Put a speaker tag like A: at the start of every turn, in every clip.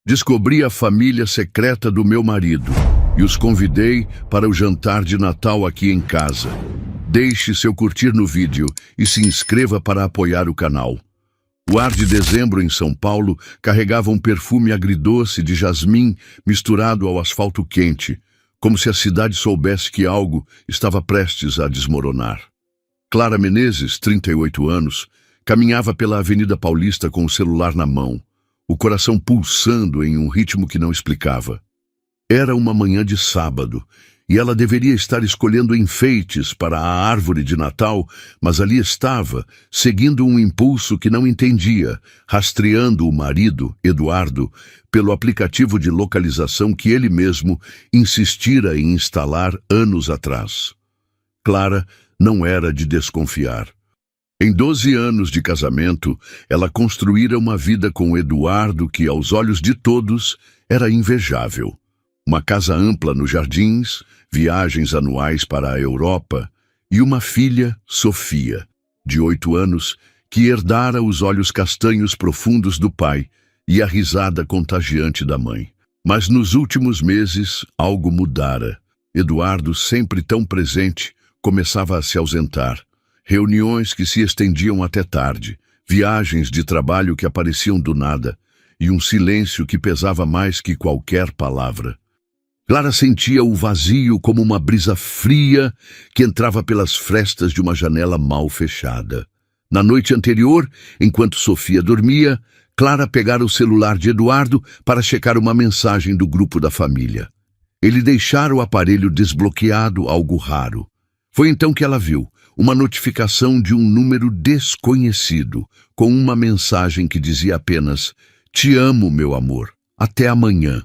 A: Descobri a família secreta do meu marido e os convidei para o jantar de Natal aqui em casa. Deixe seu curtir no vídeo e se inscreva para apoiar o canal. O ar de dezembro em São Paulo carregava um perfume agridoce de jasmim misturado ao asfalto quente, como se a cidade soubesse que algo estava prestes a desmoronar. Clara Menezes, 38 anos, caminhava pela Avenida Paulista com o celular na mão, o coração pulsando em um ritmo que não explicava. Era uma manhã de sábado, e ela deveria estar escolhendo enfeites para a árvore de Natal, mas ali estava, seguindo um impulso que não entendia, rastreando o marido, Eduardo, pelo aplicativo de localização que ele mesmo insistira em instalar anos atrás. Clara não era de desconfiar. Em 12 anos de casamento, ela construíra uma vida com Eduardo que, aos olhos de todos, era invejável. Uma casa ampla nos jardins, viagens anuais para a Europa e uma filha, Sofia, de 8 anos, que herdara os olhos castanhos profundos do pai e a risada contagiante da mãe. Mas nos últimos meses, algo mudara. Eduardo, sempre tão presente, começava a se ausentar. Reuniões que se estendiam até tarde, viagens de trabalho que apareciam do nada, e um silêncio que pesava mais que qualquer palavra. Clara sentia o vazio como uma brisa fria que entrava pelas frestas de uma janela mal fechada. Na noite anterior, enquanto Sofia dormia, Clara pegara o celular de Eduardo para checar uma mensagem do grupo da família. Ele deixara o aparelho desbloqueado, algo raro. Foi então que ela viu uma notificação de um número desconhecido, com uma mensagem que dizia apenas: "Te amo, meu amor. Até amanhã."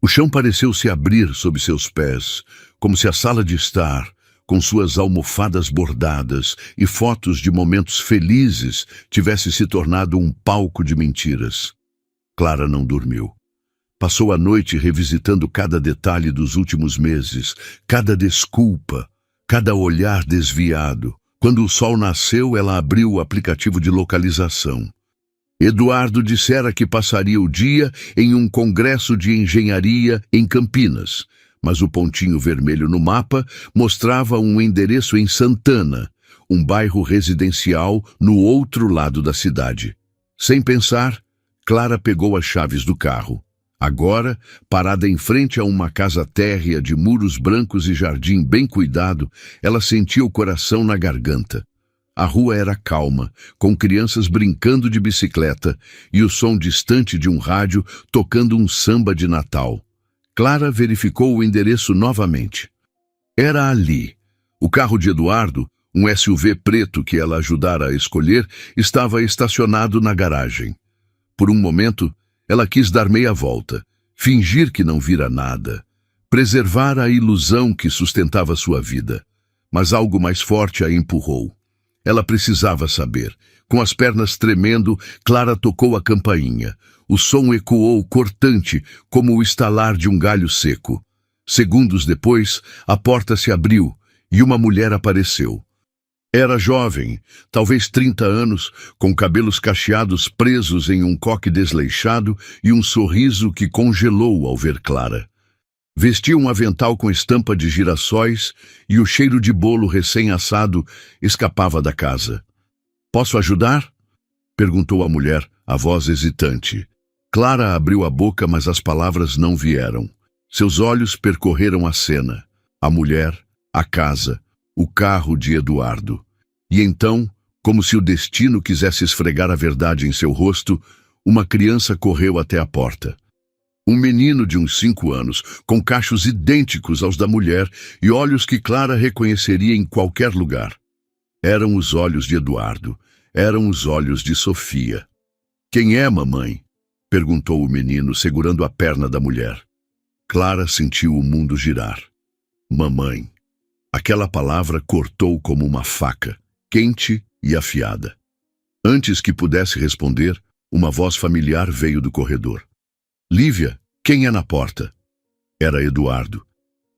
A: O chão pareceu se abrir sob seus pés, como se a sala de estar, com suas almofadas bordadas e fotos de momentos felizes, tivesse se tornado um palco de mentiras. Clara não dormiu. Passou a noite revisitando cada detalhe dos últimos meses, cada desculpa, cada olhar desviado. Quando o sol nasceu, ela abriu o aplicativo de localização. Eduardo dissera que passaria o dia em um congresso de engenharia em Campinas, mas o pontinho vermelho no mapa mostrava um endereço em Santana, um bairro residencial no outro lado da cidade. Sem pensar, Clara pegou as chaves do carro. Agora, parada em frente a uma casa térrea de muros brancos e jardim bem cuidado, ela sentia o coração na garganta. A rua era calma, com crianças brincando de bicicleta e o som distante de um rádio tocando um samba de Natal. Clara verificou o endereço novamente. Era ali. O carro de Eduardo, um SUV preto que ela ajudara a escolher, estava estacionado na garagem. Por um momento, ela quis dar meia volta, fingir que não vira nada, preservar a ilusão que sustentava sua vida. Mas algo mais forte a empurrou. Ela precisava saber. Com as pernas tremendo, Clara tocou a campainha. O som ecoou cortante, como o estalar de um galho seco. Segundos depois, a porta se abriu e uma mulher apareceu. Era jovem, talvez 30 anos, com cabelos cacheados presos em um coque desleixado e um sorriso que congelou ao ver Clara. Vestia um avental com estampa de girassóis e o cheiro de bolo recém-assado escapava da casa. "Posso ajudar?" perguntou a mulher, a voz hesitante. Clara abriu a boca, mas as palavras não vieram. Seus olhos percorreram a cena, a mulher, a casa, o carro de Eduardo. E então, como se o destino quisesse esfregar a verdade em seu rosto, uma criança correu até a porta. Um menino de uns 5 anos, com cachos idênticos aos da mulher e olhos que Clara reconheceria em qualquer lugar. Eram os olhos de Eduardo, eram os olhos de Sofia. "Quem é, mamãe?" perguntou o menino, segurando a perna da mulher. Clara sentiu o mundo girar. Mamãe. Aquela palavra cortou como uma faca, quente e afiada. Antes que pudesse responder, uma voz familiar veio do corredor. "Lívia, quem é na porta?" Era Eduardo.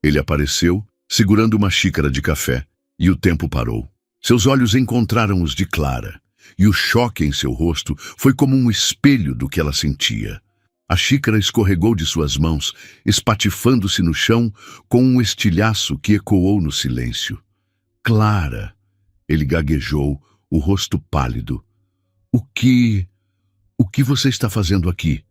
A: Ele apareceu, segurando uma xícara de café, e o tempo parou. Seus olhos encontraram os de Clara, e o choque em seu rosto foi como um espelho do que ela sentia. A xícara escorregou de suas mãos, espatifando-se no chão com um estilhaço que ecoou no silêncio. Clara! Ele gaguejou, o rosto pálido. O que você está fazendo aqui?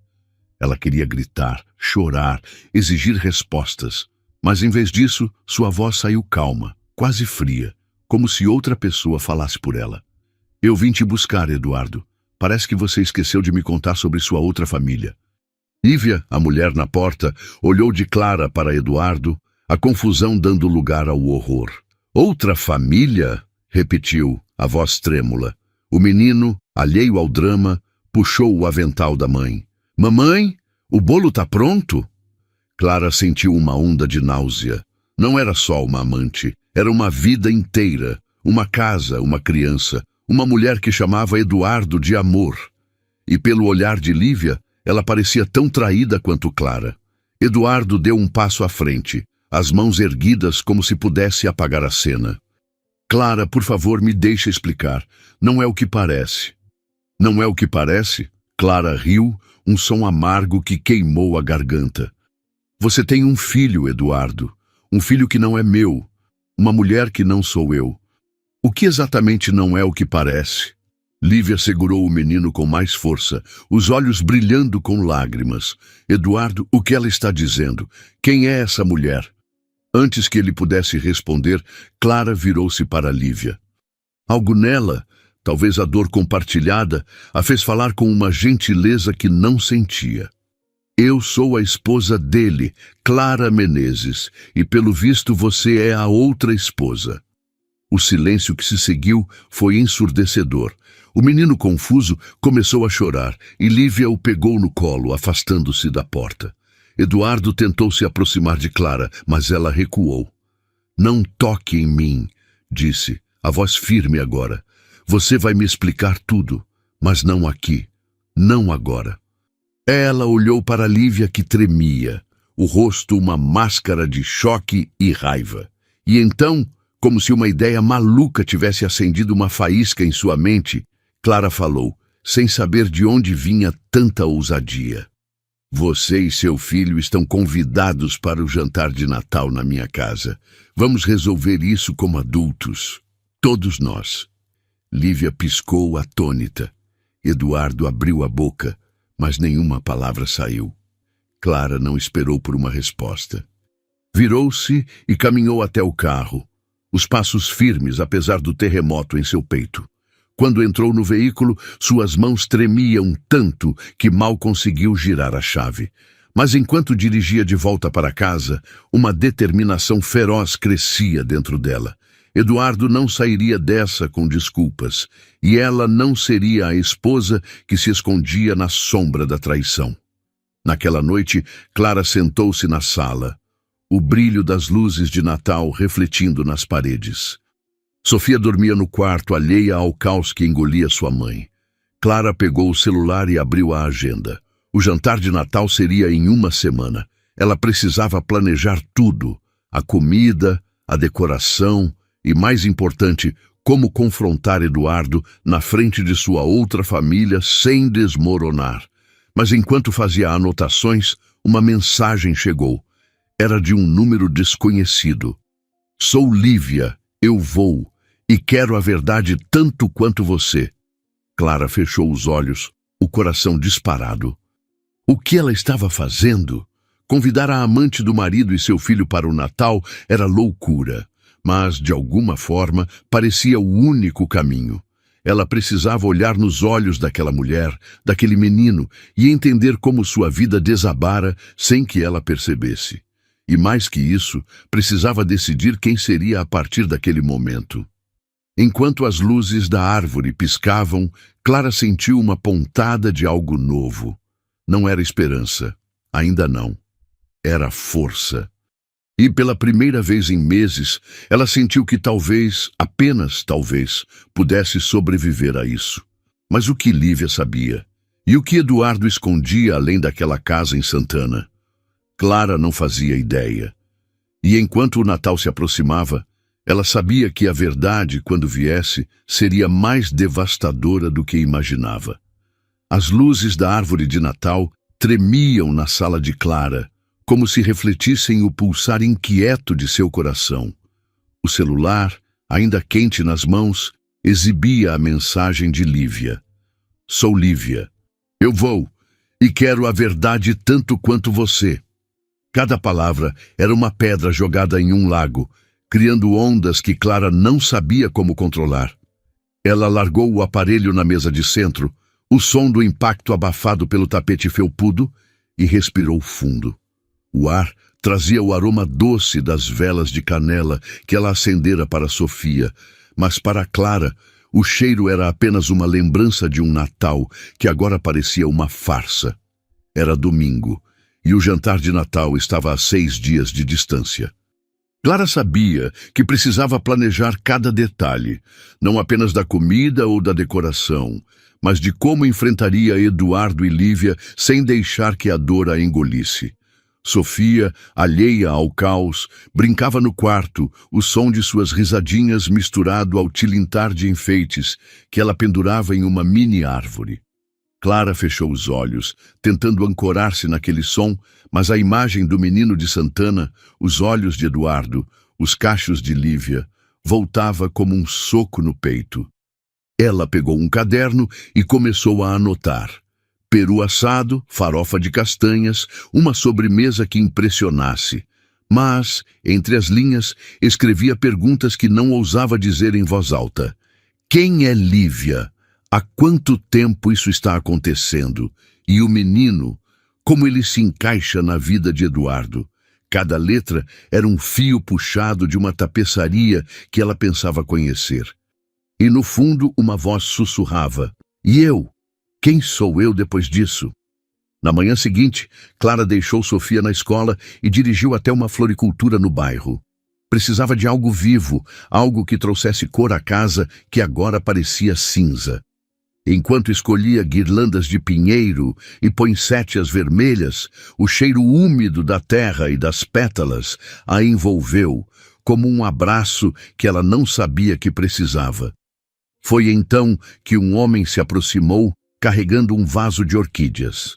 A: Ela queria gritar, chorar, exigir respostas. Mas em vez disso, sua voz saiu calma, quase fria, como se outra pessoa falasse por ela. Eu vim te buscar, Eduardo. Parece que você esqueceu de me contar sobre sua outra família. Lívia, a mulher na porta, olhou de Clara para Eduardo, a confusão dando lugar ao horror. Outra família? Repetiu, a voz trêmula. O menino, alheio ao drama, puxou o avental da mãe. Mamãe, o bolo tá pronto? Clara sentiu uma onda de náusea. Não era só uma amante, era uma vida inteira, uma casa, uma criança, uma mulher que chamava Eduardo de amor. E pelo olhar de Lívia, ela parecia tão traída quanto Clara. Eduardo deu um passo à frente, as mãos erguidas como se pudesse apagar a cena. Clara, por favor, me deixe explicar. Não é o que parece. Não é o que parece? Clara riu, um som amargo que queimou a garganta. Você tem um filho, Eduardo. Um filho que não é meu. Uma mulher que não sou eu. O que exatamente não é o que parece? Lívia segurou o menino com mais força, os olhos brilhando com lágrimas. Eduardo, o que ela está dizendo? Quem é essa mulher? Antes que ele pudesse responder, Clara virou-se para Lívia. Algo nela, talvez a dor compartilhada, a fez falar com uma gentileza que não sentia. Eu sou a esposa dele, Clara Menezes, e pelo visto você é a outra esposa. O silêncio que se seguiu foi ensurdecedor. O menino confuso começou a chorar e Lívia o pegou no colo, afastando-se da porta. Eduardo tentou se aproximar de Clara, mas ela recuou. Não toque em mim, disse, a voz firme agora. Você vai me explicar tudo, mas não aqui, não agora. Ela olhou para Lívia que tremia, o rosto uma máscara de choque e raiva. E então, como se uma ideia maluca tivesse acendido uma faísca em sua mente, Clara falou, sem saber de onde vinha tanta ousadia. Você e seu filho estão convidados para o jantar de Natal na minha casa. Vamos resolver isso como adultos. Todos nós. Lívia piscou atônita. Eduardo abriu a boca, mas nenhuma palavra saiu. Clara não esperou por uma resposta. Virou-se e caminhou até o carro, os passos firmes apesar do terremoto em seu peito. Quando entrou no veículo, suas mãos tremiam tanto que mal conseguiu girar a chave. Mas enquanto dirigia de volta para casa, uma determinação feroz crescia dentro dela. Eduardo não sairia dessa com desculpas, e ela não seria a esposa que se escondia na sombra da traição. Naquela noite, Clara sentou-se na sala, o brilho das luzes de Natal refletindo nas paredes. Sofia dormia no quarto, alheia ao caos que engolia sua mãe. Clara pegou o celular e abriu a agenda. O jantar de Natal seria em uma semana. Ela precisava planejar tudo: a comida, a decoração e, mais importante, como confrontar Eduardo na frente de sua outra família sem desmoronar. Mas enquanto fazia anotações, uma mensagem chegou. Era de um número desconhecido. Sou Lívia, eu vou. E quero a verdade tanto quanto você. Clara fechou os olhos, o coração disparado. O que ela estava fazendo? Convidar a amante do marido e seu filho para o Natal era loucura, mas, de alguma forma, parecia o único caminho. Ela precisava olhar nos olhos daquela mulher, daquele menino, e entender como sua vida desabara sem que ela percebesse. E mais que isso, precisava decidir quem seria a partir daquele momento. Enquanto as luzes da árvore piscavam, Clara sentiu uma pontada de algo novo. Não era esperança, ainda não. Era força. E pela primeira vez em meses, ela sentiu que talvez, apenas talvez, pudesse sobreviver a isso. Mas o que Lívia sabia? E o que Eduardo escondia além daquela casa em Santana? Clara não fazia ideia. E enquanto o Natal se aproximava, ela sabia que a verdade, quando viesse, seria mais devastadora do que imaginava. As luzes da árvore de Natal tremiam na sala de Clara, como se refletissem o pulsar inquieto de seu coração. O celular, ainda quente nas mãos, exibia a mensagem de Lívia. Sou Lívia. Eu vou, e quero a verdade tanto quanto você. Cada palavra era uma pedra jogada em um lago, criando ondas que Clara não sabia como controlar. Ela largou o aparelho na mesa de centro, o som do impacto abafado pelo tapete felpudo, e respirou fundo. O ar trazia o aroma doce das velas de canela que ela acendera para Sofia, mas para Clara, o cheiro era apenas uma lembrança de um Natal que agora parecia uma farsa. Era domingo, e o jantar de Natal estava a 6 dias de distância. Clara sabia que precisava planejar cada detalhe, não apenas da comida ou da decoração, mas de como enfrentaria Eduardo e Lívia sem deixar que a dor a engolisse. Sofia, alheia ao caos, brincava no quarto, o som de suas risadinhas misturado ao tilintar de enfeites que ela pendurava em uma mini-árvore. Clara fechou os olhos, tentando ancorar-se naquele som, mas a imagem do menino de Santana, os olhos de Eduardo, os cachos de Lívia, voltava como um soco no peito. Ela pegou um caderno e começou a anotar. Peru assado, farofa de castanhas, uma sobremesa que impressionasse. Mas, entre as linhas, escrevia perguntas que não ousava dizer em voz alta. Quem é Lívia? Há quanto tempo isso está acontecendo? E o menino, como ele se encaixa na vida de Eduardo? Cada letra era um fio puxado de uma tapeçaria que ela pensava conhecer. E no fundo uma voz sussurrava. E eu? Quem sou eu depois disso? Na manhã seguinte, Clara deixou Sofia na escola e dirigiu até uma floricultura no bairro. Precisava de algo vivo, algo que trouxesse cor à casa que agora parecia cinza. Enquanto escolhia guirlandas de pinheiro e poinsettias vermelhas, o cheiro úmido da terra e das pétalas a envolveu, como um abraço que ela não sabia que precisava. Foi então que um homem se aproximou, carregando um vaso de orquídeas.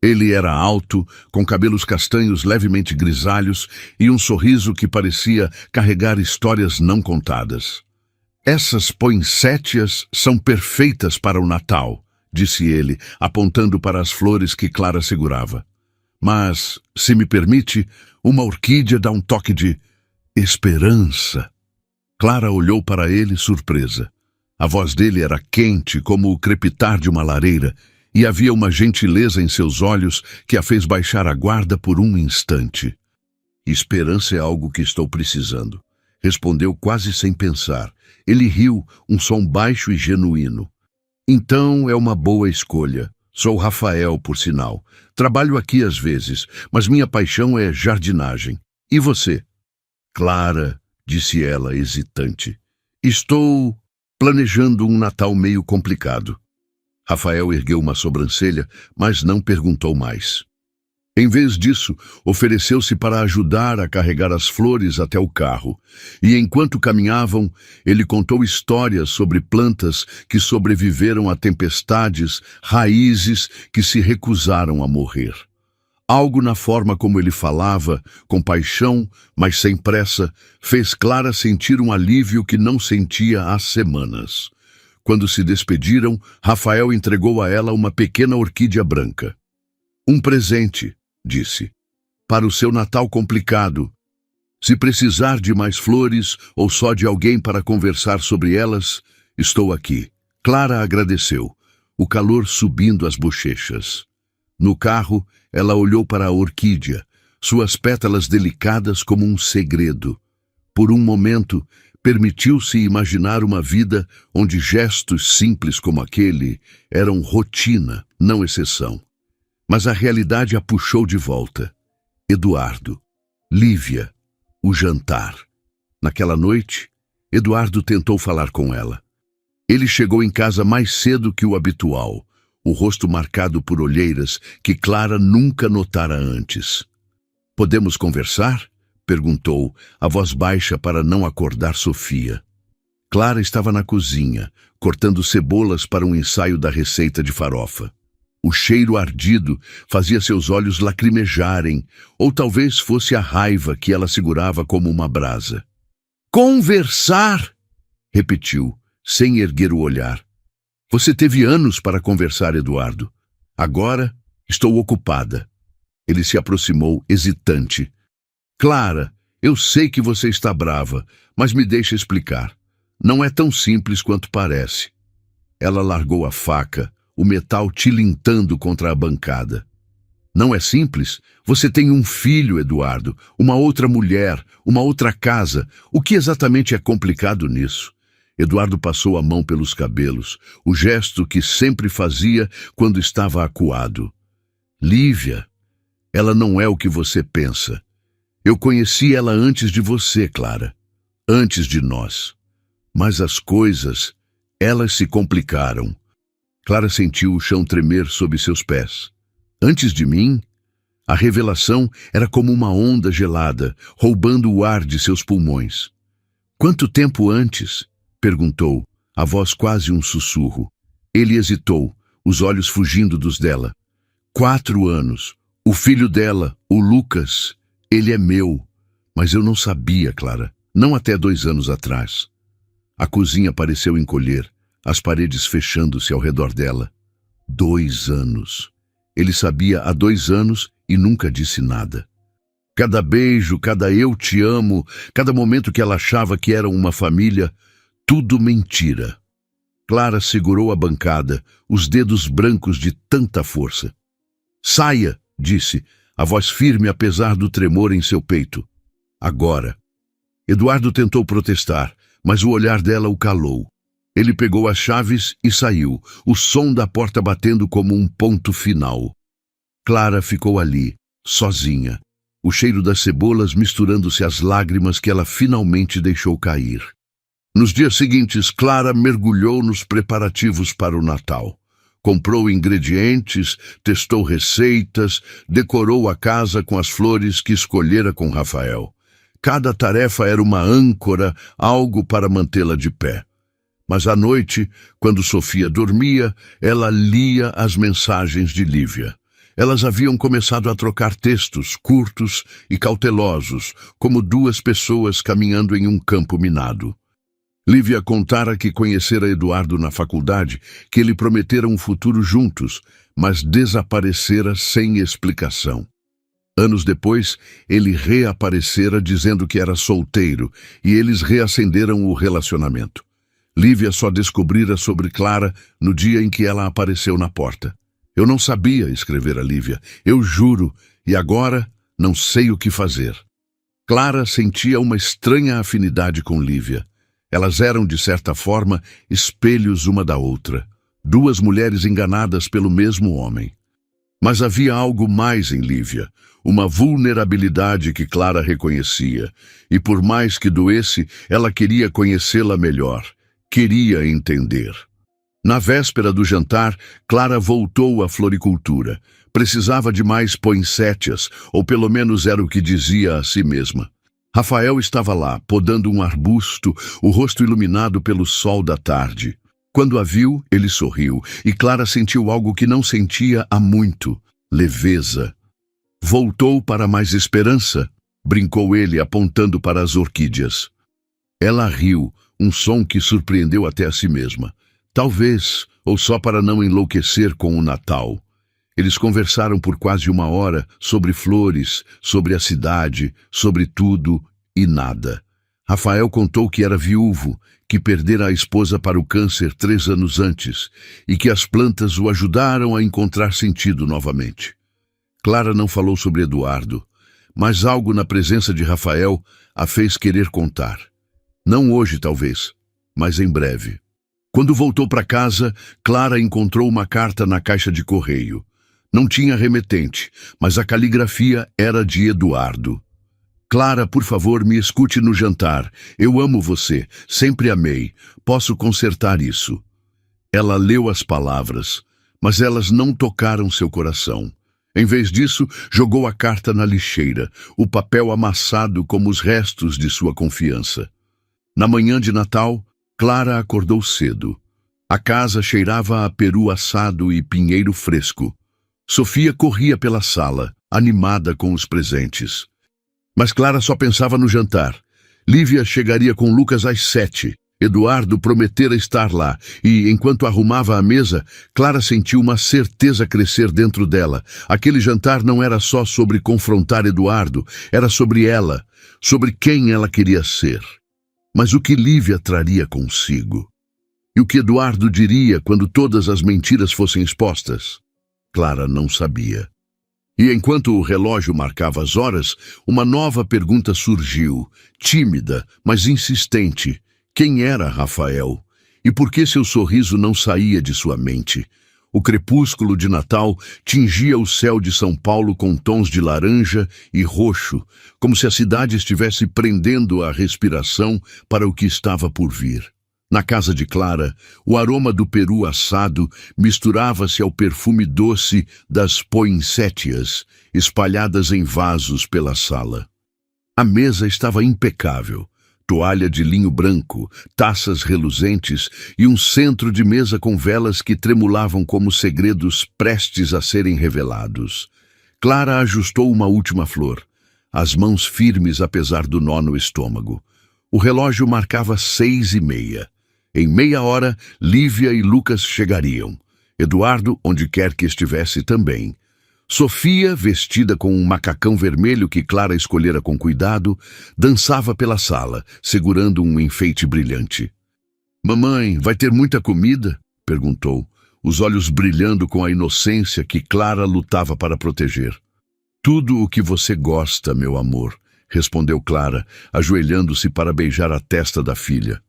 A: Ele era alto, com cabelos castanhos levemente grisalhos e um sorriso que parecia carregar histórias não contadas. Essas poinsettias são perfeitas para o Natal, disse ele, apontando para as flores que Clara segurava. Mas, se me permite, uma orquídea dá um toque de esperança. Clara olhou para ele surpresa. A voz dele era quente como o crepitar de uma lareira, e havia uma gentileza em seus olhos que a fez baixar a guarda por um instante. Esperança é algo que estou precisando, respondeu quase sem pensar. Ele riu, um som baixo e genuíno. Então é uma boa escolha. Sou Rafael, por sinal. Trabalho aqui às vezes, mas minha paixão é jardinagem. E você? Clara, disse ela, hesitante. Estou planejando um Natal meio complicado. Rafael ergueu uma sobrancelha, mas não perguntou mais. Em vez disso, ofereceu-se para ajudar a carregar as flores até o carro. E enquanto caminhavam, ele contou histórias sobre plantas que sobreviveram a tempestades, raízes que se recusaram a morrer. Algo na forma como ele falava, com paixão, mas sem pressa, fez Clara sentir um alívio que não sentia há semanas. Quando se despediram, Rafael entregou a ela uma pequena orquídea branca. Um presente, disse, para o seu Natal complicado. Se precisar de mais flores ou só de alguém para conversar sobre elas, estou aqui. Clara agradeceu, o calor subindo as bochechas. No carro, ela olhou para a orquídea, suas pétalas delicadas como um segredo. Por um momento, permitiu-se imaginar uma vida onde gestos simples como aquele eram rotina, não exceção. Mas a realidade a puxou de volta. Eduardo, Lívia, o jantar. Naquela noite, Eduardo tentou falar com ela. Ele chegou em casa mais cedo que o habitual, o rosto marcado por olheiras que Clara nunca notara antes. Podemos conversar? Perguntou, a voz baixa para não acordar Sofia. Clara estava na cozinha, cortando cebolas para um ensaio da receita de farofa. O cheiro ardido fazia seus olhos lacrimejarem, ou talvez fosse a raiva que ela segurava como uma brasa. Conversar! Repetiu, sem erguer o olhar. Você teve anos para conversar, Eduardo. Agora estou ocupada. Ele se aproximou, hesitante. Clara, eu sei que você está brava, mas me deixa explicar. Não é tão simples quanto parece. Ela largou a faca, o metal tilintando contra a bancada. Não é simples? Você tem um filho, Eduardo, uma outra mulher, uma outra casa. O que exatamente é complicado nisso? Eduardo passou a mão pelos cabelos, o gesto que sempre fazia quando estava acuado. Lívia, ela não é o que você pensa. Eu conheci ela antes de você, Clara. Antes de nós. Mas as coisas, elas se complicaram. Clara sentiu o chão tremer sob seus pés. Antes de mim, a revelação era como uma onda gelada, roubando o ar de seus pulmões. Quanto tempo antes? Perguntou, a voz quase um sussurro. Ele hesitou, os olhos fugindo dos dela. 4 anos. O filho dela, o Lucas, ele é meu. Mas eu não sabia, Clara. Não até 2 anos atrás. A cozinha pareceu encolher, as paredes fechando-se ao redor dela. 2 anos. Ele sabia há 2 anos e nunca disse nada. Cada beijo, cada eu te amo, cada momento que ela achava que eram uma família, tudo mentira. Clara segurou a bancada, os dedos brancos de tanta força. Saia, disse, a voz firme apesar do tremor em seu peito. Agora. Eduardo tentou protestar, mas o olhar dela o calou. Ele pegou as chaves e saiu, o som da porta batendo como um ponto final. Clara ficou ali, sozinha, o cheiro das cebolas misturando-se às lágrimas que ela finalmente deixou cair. Nos dias seguintes, Clara mergulhou nos preparativos para o Natal. Comprou ingredientes, testou receitas, decorou a casa com as flores que escolhera com Rafael. Cada tarefa era uma âncora, algo para mantê-la de pé. Mas à noite, quando Sofia dormia, ela lia as mensagens de Lívia. Elas haviam começado a trocar textos curtos e cautelosos, como 2 pessoas caminhando em um campo minado. Lívia contara que conhecera Eduardo na faculdade, que ele prometera um futuro juntos, mas desaparecera sem explicação. Anos depois, ele reaparecera dizendo que era solteiro e eles reacenderam o relacionamento. Lívia só descobrira sobre Clara no dia em que ela apareceu na porta. Eu não sabia, escrevera Lívia, eu juro, e agora não sei o que fazer. Clara sentia uma estranha afinidade com Lívia. Elas eram, de certa forma, espelhos uma da outra. 2 mulheres enganadas pelo mesmo homem. Mas havia algo mais em Lívia, uma vulnerabilidade que Clara reconhecia, e por mais que doesse, ela queria conhecê-la melhor, queria entender. Na véspera do jantar, Clara voltou à floricultura. Precisava de mais poinsettias, ou pelo menos era o que dizia a si mesma. Rafael estava lá, podando um arbusto, o rosto iluminado pelo sol da tarde. Quando a viu, ele sorriu, e Clara sentiu algo que não sentia há muito, leveza. Voltou para mais esperança, brincou ele, apontando para as orquídeas. Ela riu, um som que surpreendeu até a si mesma. Talvez, ou só para não enlouquecer com o Natal. Eles conversaram por quase 1 hora sobre flores, sobre a cidade, sobre tudo e nada. Rafael contou que era viúvo, que perdera a esposa para o câncer 3 anos antes e que as plantas o ajudaram a encontrar sentido novamente. Clara não falou sobre Eduardo, mas algo na presença de Rafael a fez querer contar. Não hoje, talvez, mas em breve. Quando voltou para casa, Clara encontrou uma carta na caixa de correio. Não tinha remetente, mas a caligrafia era de Eduardo. Clara, por favor, me escute no jantar. Eu amo você, sempre amei. Posso consertar isso. Ela leu as palavras, mas elas não tocaram seu coração. Em vez disso, jogou a carta na lixeira, o papel amassado como os restos de sua confiança. Na manhã de Natal, Clara acordou cedo. A casa cheirava a peru assado e pinheiro fresco. Sofia corria pela sala, animada com os presentes. Mas Clara só pensava no jantar. Lívia chegaria com Lucas às 7. Eduardo prometera estar lá, e, enquanto arrumava a mesa, Clara sentiu uma certeza crescer dentro dela. Aquele jantar não era só sobre confrontar Eduardo, era sobre ela, sobre quem ela queria ser. Mas o que Lívia traria consigo? E o que Eduardo diria quando todas as mentiras fossem expostas? Clara não sabia. E enquanto o relógio marcava as horas, uma nova pergunta surgiu, tímida, mas insistente. Quem era Rafael? E por que seu sorriso não saía de sua mente? O crepúsculo de Natal tingia o céu de São Paulo com tons de laranja e roxo, como se a cidade estivesse prendendo a respiração para o que estava por vir. Na casa de Clara, o aroma do peru assado misturava-se ao perfume doce das poinsettias, espalhadas em vasos pela sala. A mesa estava impecável. Toalha de linho branco, taças reluzentes e um centro de mesa com velas que tremulavam como segredos prestes a serem revelados. Clara ajustou uma última flor, as mãos firmes apesar do nó no estômago. O relógio marcava 6:30. Em meia hora, Lívia e Lucas chegariam. Eduardo, onde quer que estivesse, também. Sofia, vestida com um macacão vermelho que Clara escolhera com cuidado, dançava pela sala, segurando um enfeite brilhante. "Mamãe, vai ter muita comida?" perguntou, os olhos brilhando com a inocência que Clara lutava para proteger. "Tudo o que você gosta, meu amor", respondeu Clara, ajoelhando-se para beijar a testa da filha.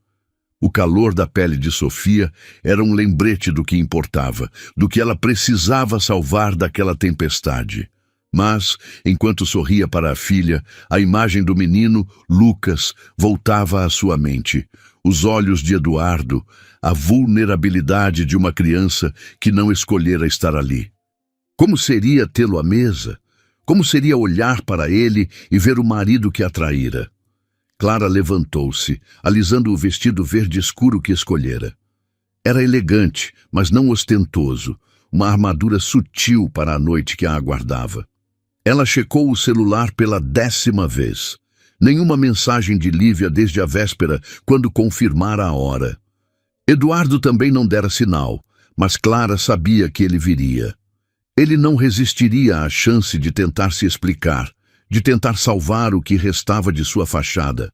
A: O calor da pele de Sofia era um lembrete do que importava, do que ela precisava salvar daquela tempestade. Mas, enquanto sorria para a filha, a imagem do menino, Lucas, voltava à sua mente. Os olhos de Eduardo, a vulnerabilidade de uma criança que não escolhera estar ali. Como seria tê-lo à mesa? Como seria olhar para ele e ver o marido que a traíra? Clara levantou-se, alisando o vestido verde escuro que escolhera. Era elegante, mas não ostentoso, uma armadura sutil para a noite que a aguardava. Ela checou o celular pela 10ª vez. Nenhuma mensagem de Lívia desde a véspera, quando confirmara a hora. Eduardo também não dera sinal, mas Clara sabia que ele viria. Ele não resistiria à chance de tentar se explicar, de tentar salvar o que restava de sua fachada.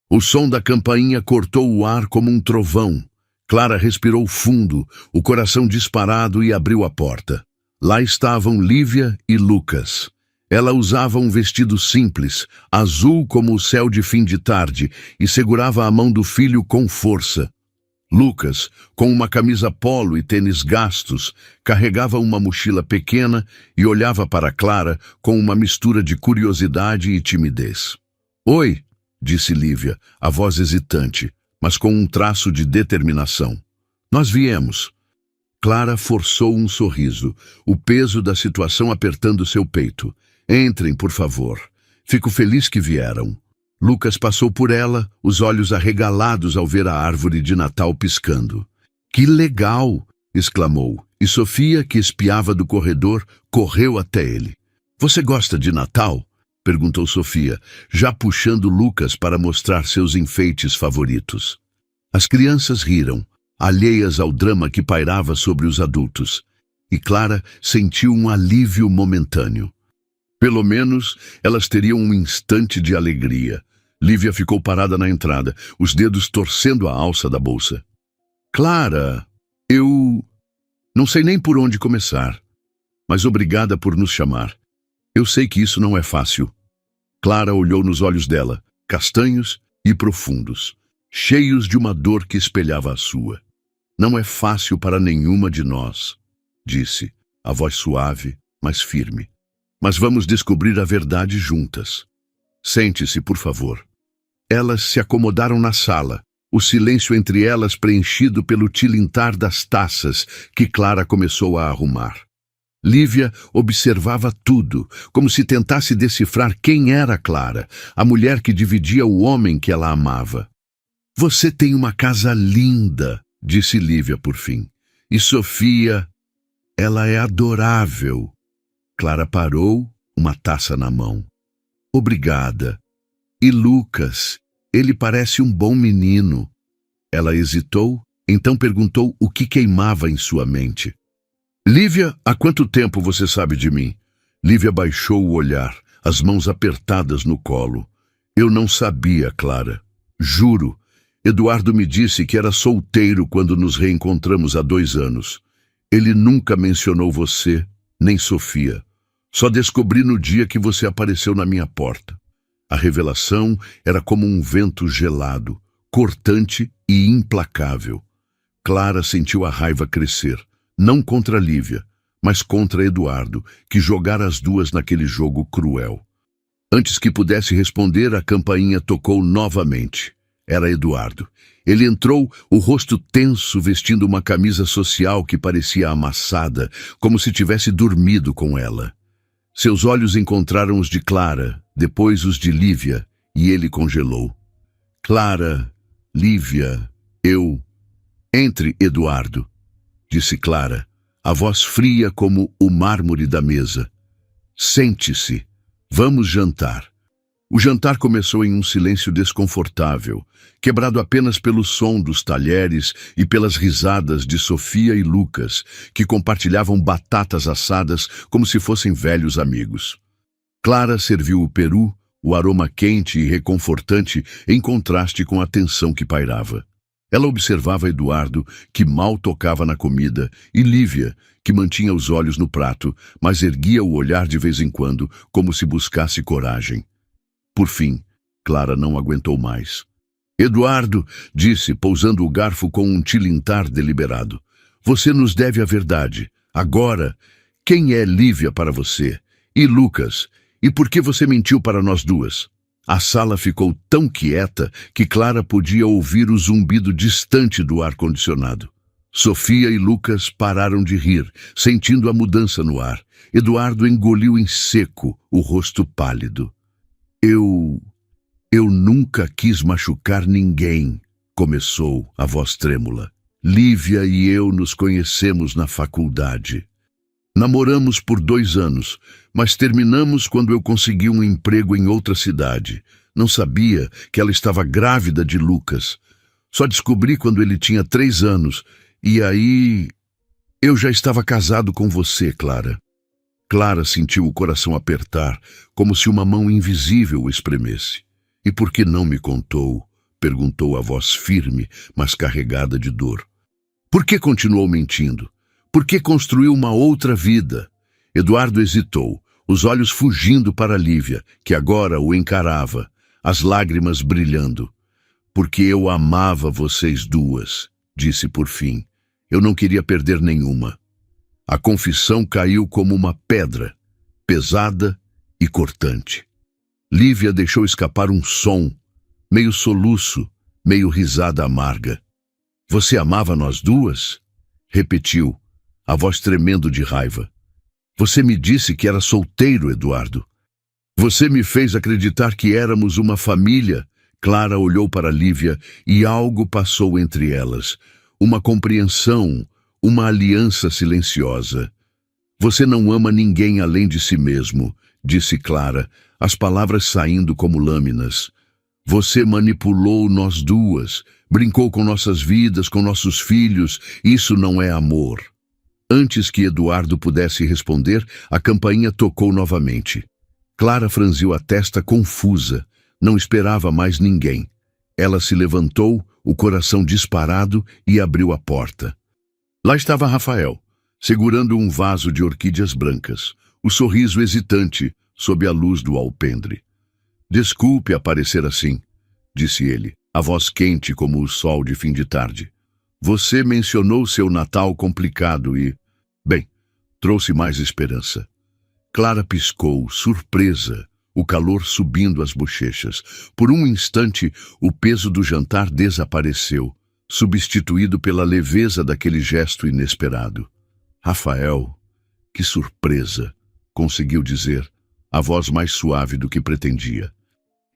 A: O som da campainha cortou o ar como um trovão. Clara respirou fundo, o coração disparado, e abriu a porta. Lá estavam Lívia e Lucas. Ela usava um vestido simples, azul como o céu de fim de tarde, e segurava a mão do filho com força. Lucas, com uma camisa polo e tênis gastos, carregava uma mochila pequena e olhava para Clara com uma mistura de curiosidade e timidez. "Oi", disse Lívia, a voz hesitante, mas com um traço de determinação. "Nós viemos." Clara forçou um sorriso, o peso da situação apertando seu peito. "Entrem, por favor. Fico feliz que vieram." Lucas passou por ela, os olhos arregalados ao ver a árvore de Natal piscando. "Que legal!" exclamou, e Sofia, que espiava do corredor, correu até ele. "Você gosta de Natal?" perguntou Sofia, já puxando Lucas para mostrar seus enfeites favoritos. As crianças riram, alheias ao drama que pairava sobre os adultos, e Clara sentiu um alívio momentâneo. Pelo menos, elas teriam um instante de alegria. Lívia ficou parada na entrada, os dedos torcendo a alça da bolsa. "Clara, eu não sei nem por onde começar, mas obrigada por nos chamar. Eu sei que isso não é fácil." Clara olhou nos olhos dela, castanhos e profundos, cheios de uma dor que espelhava a sua. "Não é fácil para nenhuma de nós", disse, a voz suave, mas firme. "Mas vamos descobrir a verdade juntas. Sente-se, por favor." Elas se acomodaram na sala, o silêncio entre elas preenchido pelo tilintar das taças que Clara começou a arrumar. Lívia observava tudo, como se tentasse decifrar quem era Clara, a mulher que dividia o homem que ela amava. "Você tem uma casa linda", disse Lívia por fim. E Sofia, ela é adorável. Clara parou, uma taça na mão. Obrigada. E Lucas, ele parece um bom menino. Ela hesitou, então perguntou o que queimava em sua mente. Lívia, há quanto tempo você sabe de mim? Lívia baixou o olhar, as mãos apertadas no colo. Eu não sabia, Clara. Juro. Eduardo me disse que era solteiro quando nos reencontramos há 2 anos. Ele nunca mencionou você, nem Sofia. Só descobri no dia que você apareceu na minha porta. A revelação era como um vento gelado, cortante e implacável. Clara sentiu a raiva crescer, não contra Lívia, mas contra Eduardo, que jogara as duas naquele jogo cruel. Antes que pudesse responder, a campainha tocou novamente. Era Eduardo. Ele entrou, o rosto tenso, vestindo uma camisa social que parecia amassada, como se tivesse dormido com ela. Seus olhos encontraram os de Clara, depois os de Lívia, e ele congelou. Clara, Lívia, eu... Entre, Eduardo, disse Clara, a voz fria como o mármore da mesa. Sente-se. Vamos jantar. O jantar começou em um silêncio desconfortável, quebrado apenas pelo som dos talheres e pelas risadas de Sofia e Lucas, que compartilhavam batatas assadas como se fossem velhos amigos. Clara serviu o peru, o aroma quente e reconfortante em contraste com a tensão que pairava. Ela observava Eduardo, que mal tocava na comida, e Lívia, que mantinha os olhos no prato, mas erguia o olhar de vez em quando, como se buscasse coragem. Por fim, Clara não aguentou mais. Eduardo, disse, pousando o garfo com um tilintar deliberado, você nos deve a verdade. Agora, quem é Lívia para você? E Lucas? E por que você mentiu para nós duas? A sala ficou tão quieta que Clara podia ouvir o zumbido distante do ar-condicionado. Sofia e Lucas pararam de rir, sentindo a mudança no ar. Eduardo engoliu em seco, o rosto pálido. Eu nunca quis machucar ninguém, começou a voz trêmula. Lívia e eu nos conhecemos na faculdade. Namoramos por 2 anos, mas terminamos quando eu consegui um emprego em outra cidade. Não sabia que ela estava grávida de Lucas. Só descobri quando ele tinha 3 anos. E aí... Eu já estava casado com você, Clara. Clara sentiu o coração apertar, como se uma mão invisível o espremesse. E por que não me contou? Perguntou a voz firme, mas carregada de dor. Por que continuou mentindo? Por que construiu uma outra vida? Eduardo hesitou, os olhos fugindo para Lívia, que agora o encarava, as lágrimas brilhando. Porque eu amava vocês duas, disse por fim. Eu não queria perder nenhuma. A confissão caiu como uma pedra, pesada e cortante. Lívia deixou escapar um som, meio soluço, meio risada amarga. Você amava nós duas? Repetiu, a voz tremendo de raiva. Você me disse que era solteiro, Eduardo. Você me fez acreditar que éramos uma família. Clara olhou para Lívia e algo passou entre elas. Uma compreensão, uma aliança silenciosa. Você não ama ninguém além de si mesmo, disse Clara, as palavras saindo como lâminas. Você manipulou nós duas, brincou com nossas vidas, com nossos filhos. Isso não é amor. Antes que Eduardo pudesse responder, a campainha tocou novamente. Clara franziu a testa confusa. Não esperava mais ninguém. Ela se levantou, o coração disparado, e abriu a porta. Lá estava Rafael, segurando um vaso de orquídeas brancas, o sorriso hesitante sob a luz do alpendre. Desculpe aparecer assim, disse ele, a voz quente como o sol de fim de tarde. Você mencionou seu Natal complicado e... Bem, trouxe mais esperança. Clara piscou, surpresa, o calor subindo as bochechas. Por um instante, o peso do jantar desapareceu, substituído pela leveza daquele gesto inesperado. Rafael, que surpresa, conseguiu dizer, a voz mais suave do que pretendia.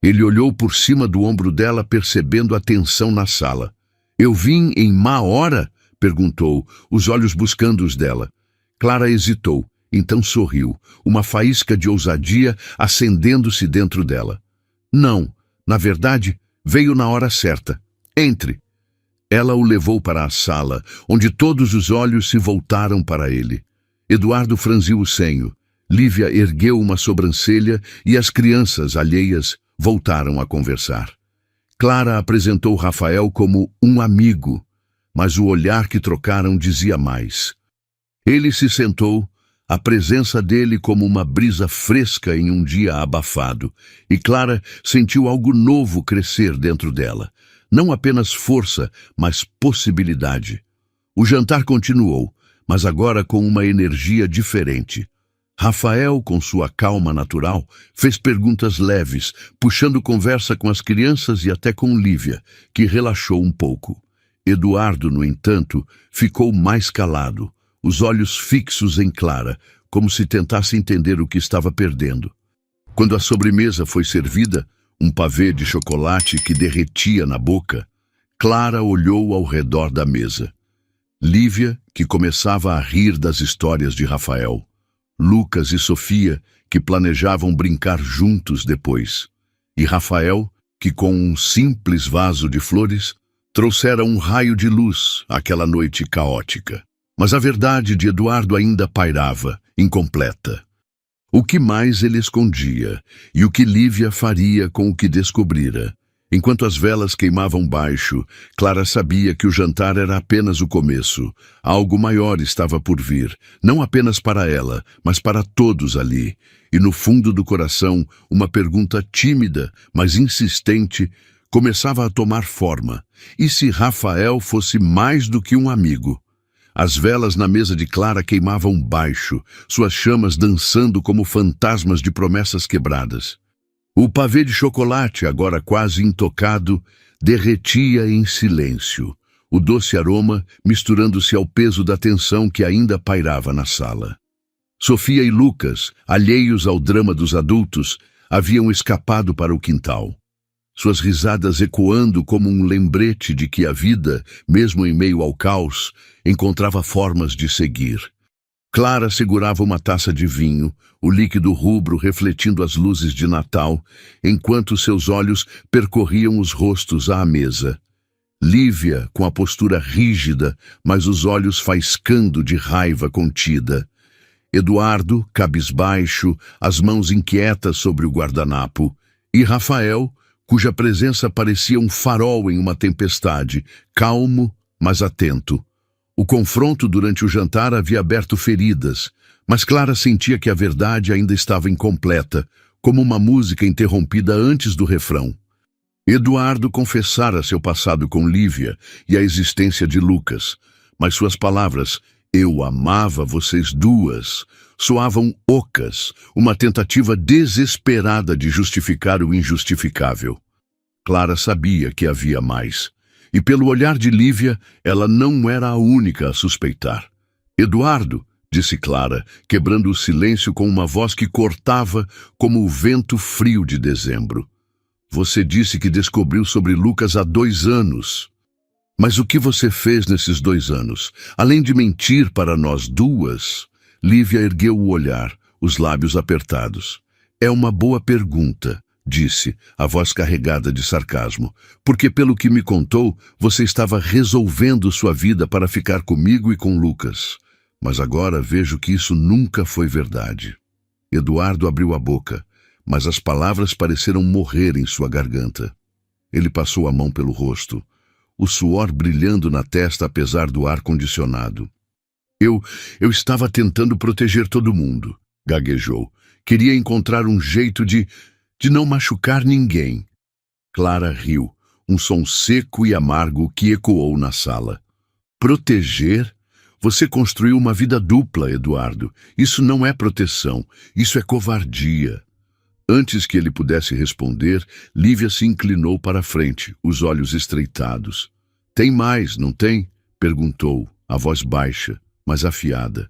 A: Ele olhou por cima do ombro dela, percebendo a tensão na sala. Eu vim em má hora? Perguntou, os olhos buscando os dela. Clara hesitou, então sorriu, uma faísca de ousadia acendendo-se dentro dela. Não, na verdade, veio na hora certa. Entre. Ela o levou para a sala, onde todos os olhos se voltaram para ele. Eduardo franziu o senho. Lívia ergueu uma sobrancelha e as crianças, alheias, voltaram a conversar. Clara apresentou Rafael como um amigo, mas o olhar que trocaram dizia mais. Ele se sentou, a presença dele como uma brisa fresca em um dia abafado, e Clara sentiu algo novo crescer dentro dela. Não apenas força, mas possibilidade. O jantar continuou, mas agora com uma energia diferente. Rafael, com sua calma natural, fez perguntas leves, puxando conversa com as crianças e até com Lívia, que relaxou um pouco. Eduardo, no entanto, ficou mais calado, os olhos fixos em Clara, como se tentasse entender o que estava perdendo. Quando a sobremesa foi servida, um pavê de chocolate que derretia na boca, Clara olhou ao redor da mesa. Lívia, que começava a rir das histórias de Rafael. Lucas e Sofia, que planejavam brincar juntos depois. E Rafael, que com um simples vaso de flores, trouxera um raio de luz àquela noite caótica. Mas a verdade de Eduardo ainda pairava, incompleta. O que mais ele escondia e o que Lívia faria com o que descobrira? Enquanto as velas queimavam baixo, Clara sabia que o jantar era apenas o começo. Algo maior estava por vir, não apenas para ela, mas para todos ali. E no fundo do coração, uma pergunta tímida, mas insistente, começava a tomar forma. E se Rafael fosse mais do que um amigo? As velas na mesa de Clara queimavam baixo, suas chamas dançando como fantasmas de promessas quebradas. O pavê de chocolate, agora quase intocado, derretia em silêncio, o doce aroma misturando-se ao peso da tensão que ainda pairava na sala. Sofia e Lucas, alheios ao drama dos adultos, haviam escapado para o quintal. Suas risadas ecoando como um lembrete de que a vida, mesmo em meio ao caos, encontrava formas de seguir. Clara segurava uma taça de vinho, o líquido rubro refletindo as luzes de Natal, enquanto seus olhos percorriam os rostos à mesa. Lívia, com a postura rígida, mas os olhos faiscando de raiva contida. Eduardo, cabisbaixo, as mãos inquietas sobre o guardanapo. E Rafael, cuja presença parecia um farol em uma tempestade, calmo, mas atento. O confronto durante o jantar havia aberto feridas, mas Clara sentia que a verdade ainda estava incompleta, como uma música interrompida antes do refrão. Eduardo confessara seu passado com Lívia e a existência de Lucas, mas suas palavras, "eu amava vocês duas", soavam ocas, uma tentativa desesperada de justificar o injustificável. Clara sabia que havia mais. E pelo olhar de Lívia, ela não era a única a suspeitar. "Eduardo", disse Clara, quebrando o silêncio com uma voz que cortava como o vento frio de dezembro. "Você disse que descobriu sobre Lucas há 2 anos. Mas o que você fez nesses 2 anos? Além de mentir para nós duas?" Lívia ergueu o olhar, os lábios apertados. "É uma boa pergunta", disse, a voz carregada de sarcasmo, "porque pelo que me contou, você estava resolvendo sua vida para ficar comigo e com Lucas. Mas agora vejo que isso nunca foi verdade." Eduardo abriu a boca, mas as palavras pareceram morrer em sua garganta. Ele passou a mão pelo rosto, o suor brilhando na testa apesar do ar-condicionado. Eu estava tentando proteger todo mundo", gaguejou. "Queria encontrar um jeito de não machucar ninguém." Clara riu, um som seco e amargo que ecoou na sala. "Proteger? Você construiu uma vida dupla, Eduardo. Isso não é proteção, isso é covardia." Antes que ele pudesse responder, Lívia se inclinou para a frente, os olhos estreitados. "Tem mais, não tem?" perguntou, a voz baixa, mas afiada.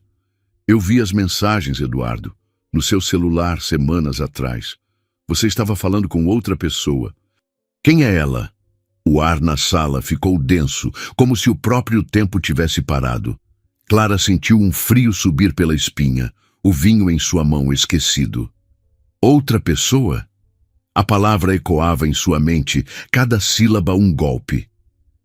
A: "Eu vi as mensagens, Eduardo, no seu celular semanas atrás. Você estava falando com outra pessoa." "Quem é ela?" O ar na sala ficou denso, como se o próprio tempo tivesse parado. Clara sentiu um frio subir pela espinha, o vinho em sua mão esquecido. Outra pessoa? A palavra ecoava em sua mente, cada sílaba um golpe.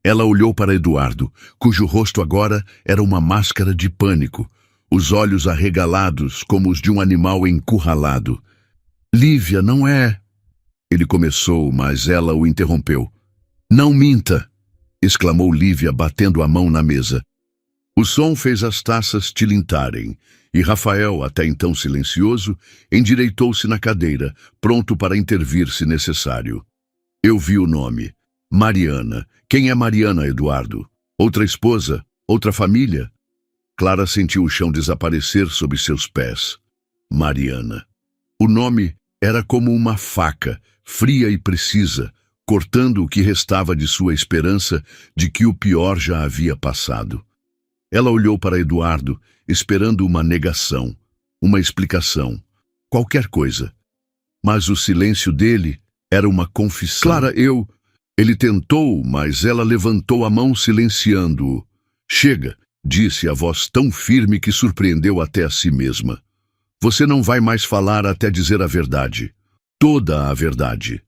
A: Ela olhou para Eduardo, cujo rosto agora era uma máscara de pânico, os olhos arregalados como os de um animal encurralado. Lívia, não é... Ele começou, mas ela o interrompeu. Não minta! Exclamou Lívia, batendo a mão na mesa. O som fez as taças tilintarem, e Rafael, até então silencioso, endireitou-se na cadeira, pronto para intervir se necessário. Eu vi o nome. Mariana. Quem é Mariana, Eduardo? Outra esposa? Outra família? Clara sentiu o chão desaparecer sob seus pés. Mariana. O nome era como uma faca, fria e precisa, cortando o que restava de sua esperança de que o pior já havia passado. Ela olhou para Eduardo, esperando uma negação, uma explicação, qualquer coisa. Mas o silêncio dele era uma confissão. Clara, eu... Ele tentou, mas ela levantou a mão silenciando-o. Chega, disse a voz tão firme que surpreendeu até a si mesma. Você não vai mais falar até dizer a verdade. Toda a verdade.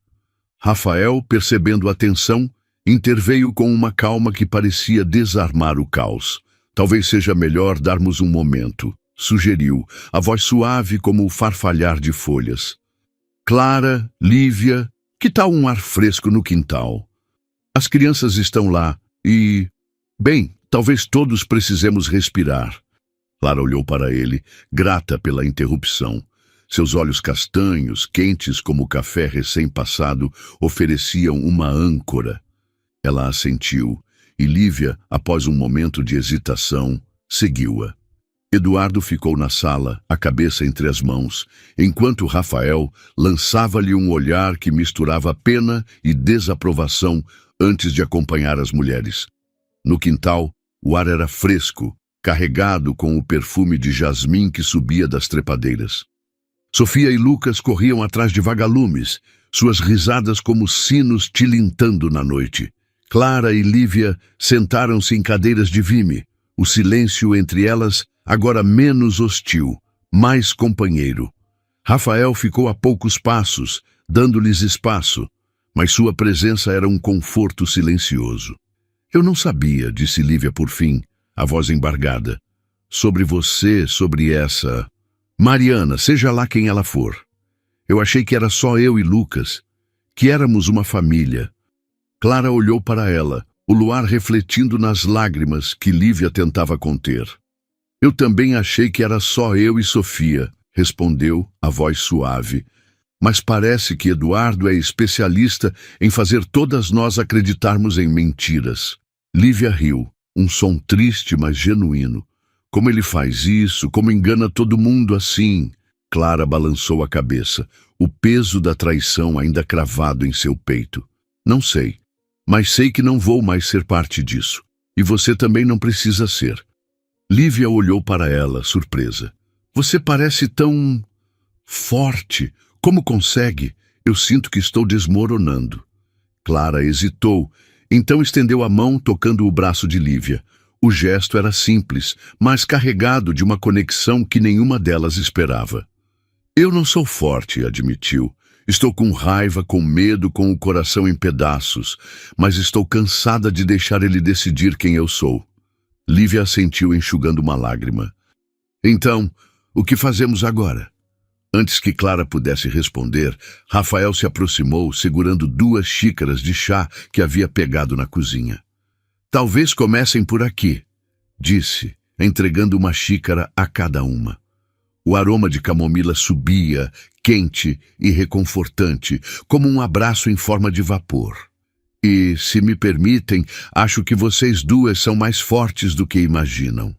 A: Rafael, percebendo a tensão, interveio com uma calma que parecia desarmar o caos. Talvez seja melhor darmos um momento, sugeriu, a voz suave como o farfalhar de folhas. Clara, Lívia, que tal um ar fresco no quintal? As crianças estão lá e... Bem, talvez todos precisemos respirar. Clara olhou para ele, grata pela interrupção. Seus olhos castanhos, quentes como o café recém-passado, ofereciam uma âncora. Ela assentiu, e Lívia, após um momento de hesitação, seguiu-a. Eduardo ficou na sala, a cabeça entre as mãos, enquanto Rafael lançava-lhe um olhar que misturava pena e desaprovação antes de acompanhar as mulheres. No quintal, o ar era fresco, carregado com o perfume de jasmim que subia das trepadeiras. Sofia e Lucas corriam atrás de vagalumes, suas risadas como sinos tilintando na noite. Clara e Lívia sentaram-se em cadeiras de vime, o silêncio entre elas agora menos hostil, mais companheiro. Rafael ficou a poucos passos, dando-lhes espaço, mas sua presença era um conforto silencioso. Eu não sabia, disse Lívia por fim, a voz embargada. Sobre você, sobre essa... Mariana, seja lá quem ela for. Eu achei que era só eu e Lucas, que éramos uma família. Clara olhou para ela, o luar refletindo nas lágrimas que Lívia tentava conter. Eu também achei que era só eu e Sofia, respondeu a voz suave. Mas parece que Eduardo é especialista em fazer todas nós acreditarmos em mentiras. Lívia riu, um som triste, mas genuíno. Como ele faz isso? Como engana todo mundo assim? Clara balançou a cabeça, o peso da traição ainda cravado em seu peito. Não sei, mas sei que não vou mais ser parte disso. E você também não precisa ser. Lívia olhou para ela, surpresa. Você parece tão... forte. Como consegue? Eu sinto que estou desmoronando. Clara hesitou, então estendeu a mão tocando o braço de Lívia. O gesto era simples, mas carregado de uma conexão que nenhuma delas esperava. Eu não sou forte, admitiu. Estou com raiva, com medo, com o coração em pedaços, mas estou cansada de deixar ele decidir quem eu sou. Lívia assentiu enxugando uma lágrima. Então, o que fazemos agora? Antes que Clara pudesse responder, Rafael se aproximou, segurando 2 xícaras de chá que havia pegado na cozinha. Talvez comecem por aqui, disse, entregando uma xícara a cada uma. O aroma de camomila subia, quente e reconfortante, como um abraço em forma de vapor. E, se me permitem, acho que vocês 2 são mais fortes do que imaginam.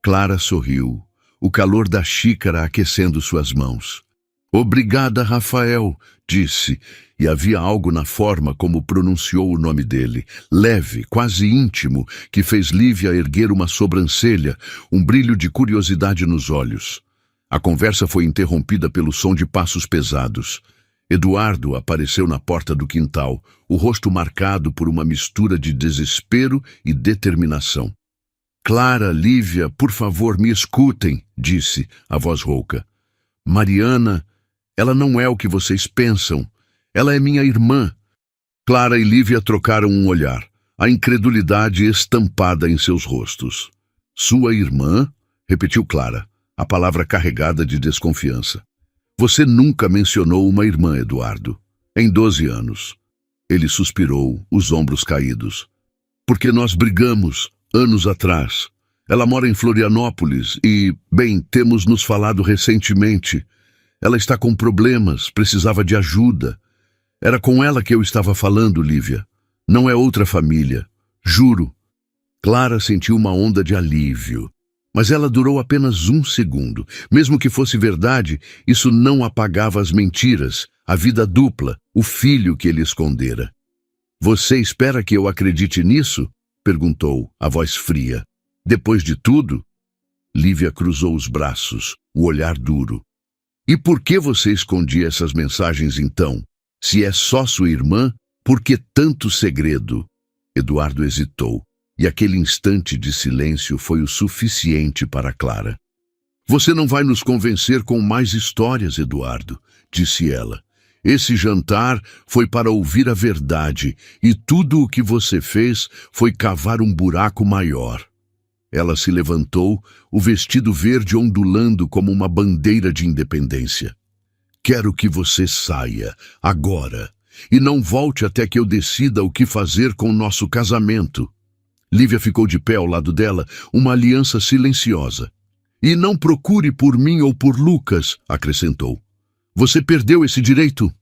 A: Clara sorriu, o calor da xícara aquecendo suas mãos. Obrigada, Rafael, disse, e havia algo na forma como pronunciou o nome dele, leve, quase íntimo, que fez Lívia erguer uma sobrancelha, um brilho de curiosidade nos olhos. A conversa foi interrompida pelo som de passos pesados. Eduardo apareceu na porta do quintal, o rosto marcado por uma mistura de desespero e determinação. Clara, Lívia, por favor, me escutem, disse, a voz rouca. Mariana, ela não é o que vocês pensam. Ela é minha irmã. Clara e Lívia trocaram um olhar, a incredulidade estampada em seus rostos. Sua irmã? Repetiu Clara, a palavra carregada de desconfiança. Você nunca mencionou uma irmã, Eduardo. Em 12 anos. Ele suspirou, os ombros caídos. Porque nós brigamos, anos atrás. Ela mora em Florianópolis e, bem, temos nos falado recentemente. Ela está com problemas, precisava de ajuda. Era com ela que eu estava falando, Lívia. Não é outra família. Juro. Clara sentiu uma onda de alívio. Mas ela durou apenas 1 segundo. Mesmo que fosse verdade, isso não apagava as mentiras, a vida dupla, o filho que ele escondera. Você espera que eu acredite nisso? Perguntou, a voz fria. Depois de tudo? Lívia cruzou os braços, o olhar duro. E por que você escondia essas mensagens então? Se é só sua irmã, por que tanto segredo? Eduardo hesitou. E aquele instante de silêncio foi o suficiente para Clara. Você não vai nos convencer com mais histórias, Eduardo, disse ela. Esse jantar foi para ouvir a verdade, e tudo o que você fez foi cavar um buraco maior. Ela se levantou, o vestido verde ondulando como uma bandeira de independência. Quero que você saia, agora, e não volte até que eu decida o que fazer com nosso casamento. Lívia ficou de pé ao lado dela, uma aliança silenciosa. E não procure por mim ou por Lucas, acrescentou. Você perdeu esse direito?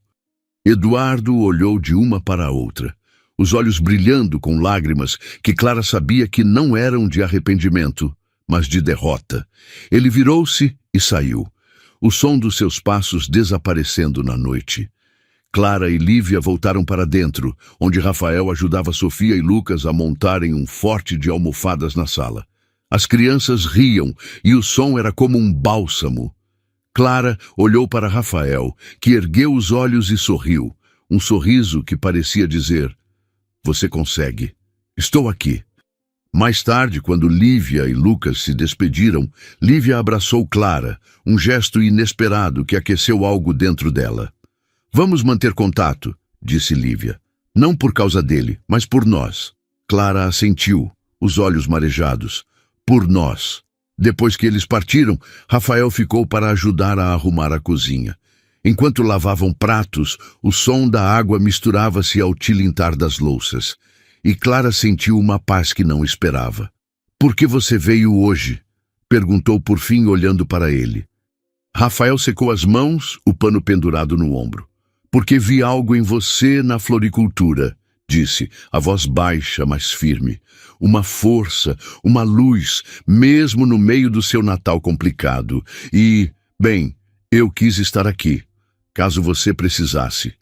A: Eduardo olhou de uma para a outra, os olhos brilhando com lágrimas que Clara sabia que não eram de arrependimento, mas de derrota. Ele virou-se e saiu, o som dos seus passos desaparecendo na noite. Clara e Lívia voltaram para dentro, onde Rafael ajudava Sofia e Lucas a montarem um forte de almofadas na sala. As crianças riam e o som era como um bálsamo. Clara olhou para Rafael, que ergueu os olhos e sorriu, um sorriso que parecia dizer: Você consegue. Estou aqui. Mais tarde, quando Lívia e Lucas se despediram, Lívia abraçou Clara, um gesto inesperado que aqueceu algo dentro dela. Vamos manter contato, disse Lívia. Não por causa dele, mas por nós. Clara assentiu, os olhos marejados. Por nós. Depois que eles partiram, Rafael ficou para ajudar a arrumar a cozinha. Enquanto lavavam pratos, o som da água misturava-se ao tilintar das louças. E Clara sentiu uma paz que não esperava. Por que você veio hoje? Perguntou por fim, olhando para ele. Rafael secou as mãos, o pano pendurado no ombro. Porque vi algo em você na floricultura, disse, a voz baixa, mas firme. Uma força, uma luz, mesmo no meio do seu Natal complicado. E, bem, eu quis estar aqui, caso você precisasse.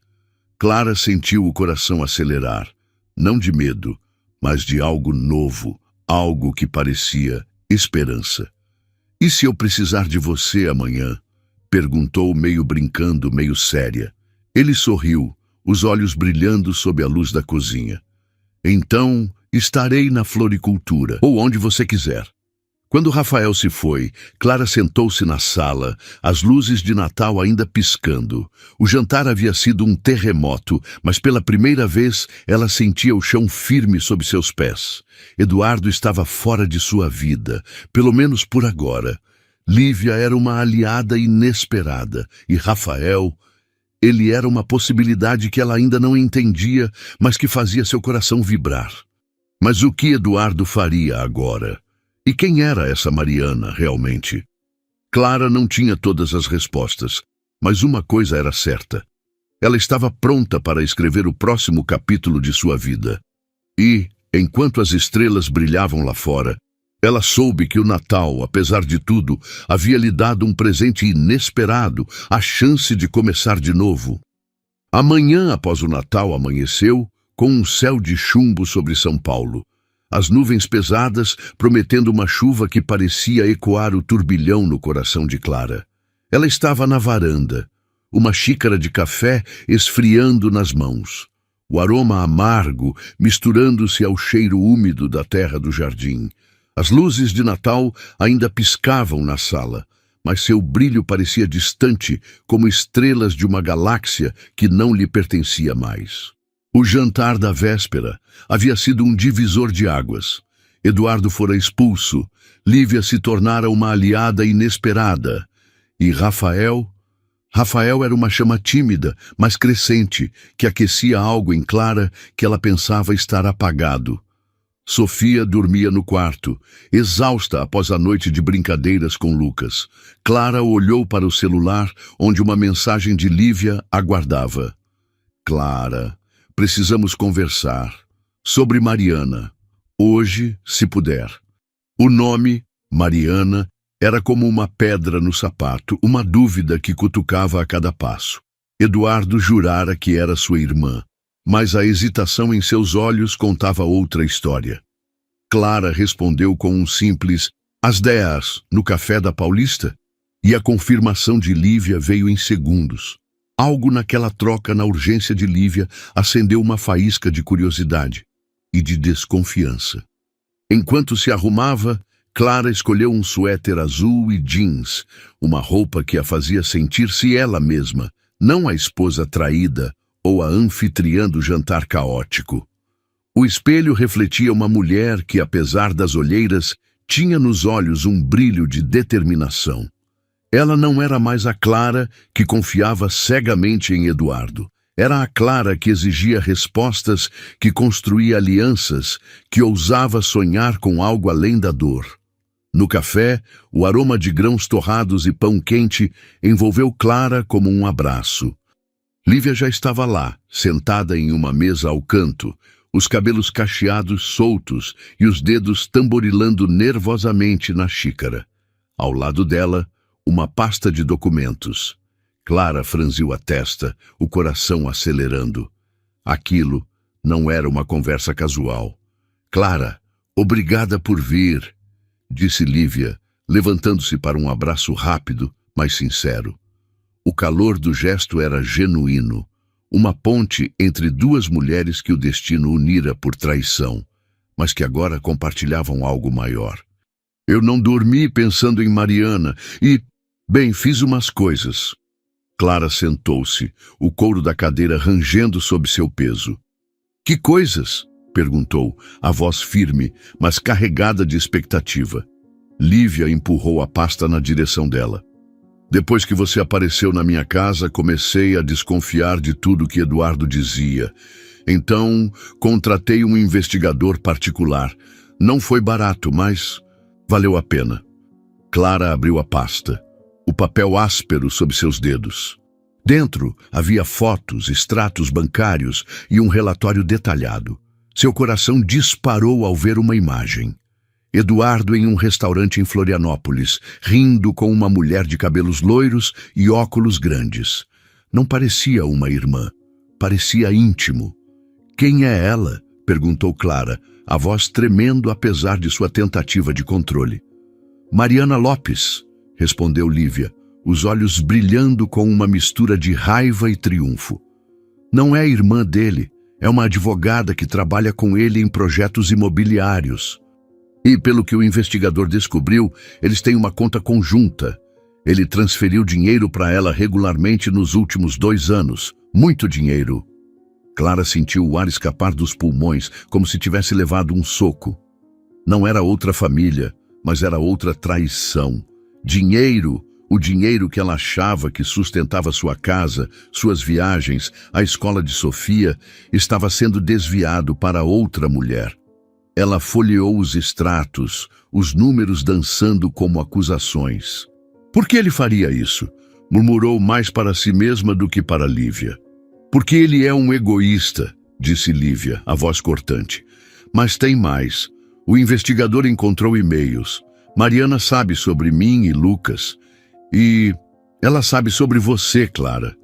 A: Clara sentiu o coração acelerar, não de medo, mas de algo novo, algo que parecia esperança. E se eu precisar de você amanhã? Perguntou, meio brincando, meio séria. Ele sorriu, os olhos brilhando sob a luz da cozinha. Então, estarei na floricultura, ou onde você quiser. Quando Rafael se foi, Clara sentou-se na sala, as luzes de Natal ainda piscando. O jantar havia sido um terremoto, mas pela primeira vez ela sentia o chão firme sob seus pés. Eduardo estava fora de sua vida, pelo menos por agora. Lívia era uma aliada inesperada, e Rafael... Ele era uma possibilidade que ela ainda não entendia, mas que fazia seu coração vibrar. Mas o que Eduardo faria agora? E quem era essa Mariana, realmente? Clara não tinha todas as respostas, mas uma coisa era certa. Ela estava pronta para escrever o próximo capítulo de sua vida. E, enquanto as estrelas brilhavam lá fora, ela soube que o Natal, apesar de tudo, havia lhe dado um presente inesperado, a chance de começar de novo. Amanhã após o Natal amanheceu com um céu de chumbo sobre São Paulo. As nuvens pesadas prometendo uma chuva que parecia ecoar o turbilhão no coração de Clara. Ela estava na varanda. uma xícara de café esfriando nas mãos. O aroma amargo misturando-se ao cheiro úmido da terra do jardim. As luzes de Natal ainda piscavam na sala, mas seu brilho parecia distante, como estrelas de uma galáxia que não lhe pertencia mais. O jantar da véspera havia sido um divisor de águas. Eduardo fora expulso, Lívia se tornara uma aliada inesperada. E Rafael era uma chama tímida, mas crescente, que aquecia algo em Clara que ela pensava estar apagado. Sofia dormia no quarto, exausta após a noite de brincadeiras com Lucas. Clara olhou para o celular, onde uma mensagem de Lívia aguardava. Clara, precisamos conversar. Sobre Mariana. Hoje, se puder. O nome, Mariana, era como uma pedra no sapato, uma dúvida que cutucava a cada passo. Eduardo jurara que era sua irmã, mas a hesitação em seus olhos contava outra história. Clara respondeu com um simples "às 10, no café da Paulista", e a confirmação de Lívia veio em segundos. Algo naquela troca na urgência de Lívia acendeu uma faísca de curiosidade e de desconfiança. Enquanto se arrumava, Clara escolheu um suéter azul e jeans, uma roupa que a fazia sentir-se ela mesma, não a esposa traída ou a anfitriã do jantar caótico. O espelho refletia uma mulher que, apesar das olheiras, tinha nos olhos um brilho de determinação. Ela não era mais a Clara que confiava cegamente em Eduardo. Era a Clara que exigia respostas, que construía alianças, que ousava sonhar com algo além da dor. No café, o aroma de grãos torrados e pão quente envolveu Clara como um abraço. Lívia já estava lá, sentada em uma mesa ao canto, os cabelos cacheados soltos e os dedos tamborilando nervosamente na xícara. Ao lado dela, uma pasta de documentos. Clara franziu a testa, o coração acelerando. Aquilo não era uma conversa casual. "Clara, obrigada por vir", disse Lívia, levantando-se para um abraço rápido, mas sincero. O calor do gesto era genuíno, uma ponte entre duas mulheres que o destino unira por traição, mas que agora compartilhavam algo maior. "Eu não dormi pensando em Mariana e, bem, fiz umas coisas." Clara sentou-se, o couro da cadeira rangendo sob seu peso. "Que coisas?" perguntou, a voz firme, mas carregada de expectativa. Lívia empurrou a pasta na direção dela. "Depois que você apareceu na minha casa, comecei a desconfiar de tudo que Eduardo dizia. Então, contratei um investigador particular. Não foi barato, mas valeu a pena." Clara abriu a pasta, o papel áspero sob seus dedos. Dentro havia fotos, extratos bancários e um relatório detalhado. Seu coração disparou ao ver uma imagem. Eduardo em um restaurante em Florianópolis, rindo com uma mulher de cabelos loiros e óculos grandes. Não parecia uma irmã, parecia íntimo. "Quem é ela?" perguntou Clara, a voz tremendo apesar de sua tentativa de controle. "Mariana Lopes", respondeu Lívia, os olhos brilhando com uma mistura de raiva e triunfo. "Não é irmã dele, é uma advogada que trabalha com ele em projetos imobiliários. E, pelo que o investigador descobriu, eles têm uma conta conjunta. Ele transferiu dinheiro para ela regularmente nos últimos 2 anos. Muito dinheiro." Clara sentiu o ar escapar dos pulmões, como se tivesse levado um soco. Não era outra família, mas era outra traição. Dinheiro, o dinheiro que ela achava que sustentava sua casa, suas viagens, a escola de Sofia, estava sendo desviado para outra mulher. Ela folheou os extratos, os números dançando como acusações. "Por que ele faria isso?" murmurou mais para si mesma do que para Lívia. "Porque ele é um egoísta", disse Lívia, a voz cortante. "Mas tem mais. O investigador encontrou e-mails. Mariana sabe sobre mim e Lucas. E ela sabe sobre você, Clara.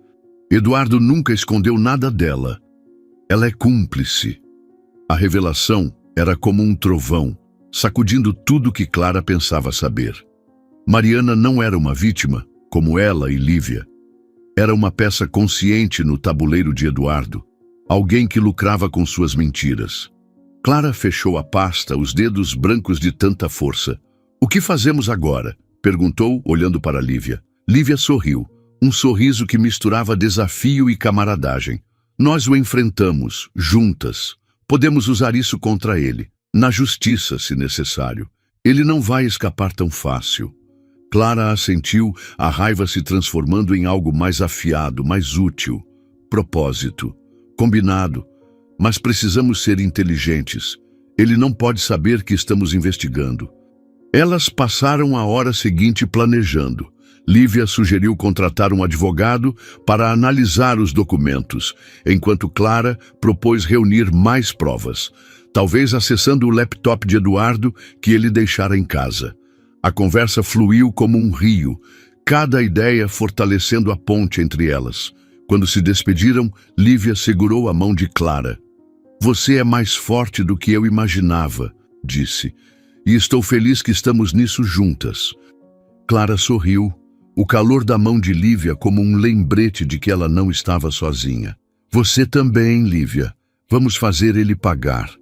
A: Eduardo nunca escondeu nada dela. Ela é cúmplice." A revelação era como um trovão, sacudindo tudo que Clara pensava saber. Mariana não era uma vítima, como ela e Lívia. Era uma peça consciente no tabuleiro de Eduardo. Alguém que lucrava com suas mentiras. Clara fechou a pasta, os dedos brancos de tanta força. "O que fazemos agora?" perguntou, olhando para Lívia. Lívia sorriu, um sorriso que misturava desafio e camaradagem. "Nós o enfrentamos, juntas. Podemos usar isso contra ele, na justiça, se necessário. Ele não vai escapar tão fácil." Clara assentiu, a raiva se transformando em algo mais afiado, mais útil. "Propósito. Combinado. Mas precisamos ser inteligentes. Ele não pode saber que estamos investigando." Elas passaram a hora seguinte planejando. Lívia sugeriu contratar um advogado para analisar os documentos, enquanto Clara propôs reunir mais provas, talvez acessando o laptop de Eduardo que ele deixara em casa. A conversa fluiu como um rio, cada ideia fortalecendo a ponte entre elas. Quando se despediram, Lívia segurou a mão de Clara. "Você é mais forte do que eu imaginava", disse, "e estou feliz que estamos nisso juntas." Clara sorriu, o calor da mão de Lívia como um lembrete de que ela não estava sozinha. "Você também, Lívia. Vamos fazer ele pagar."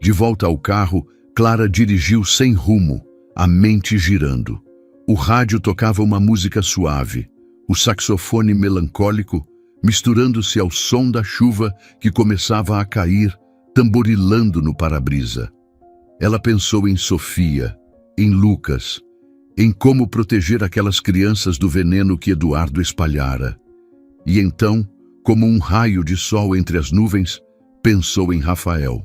A: De volta ao carro, Clara dirigiu sem rumo, a mente girando. O rádio tocava uma música suave, o saxofone melancólico, misturando-se ao som da chuva que começava a cair, tamborilando no para-brisa. Ela pensou em Sofia, em Lucas, em como proteger aquelas crianças do veneno que Eduardo espalhara. E então, como um raio de sol entre as nuvens, pensou em Rafael.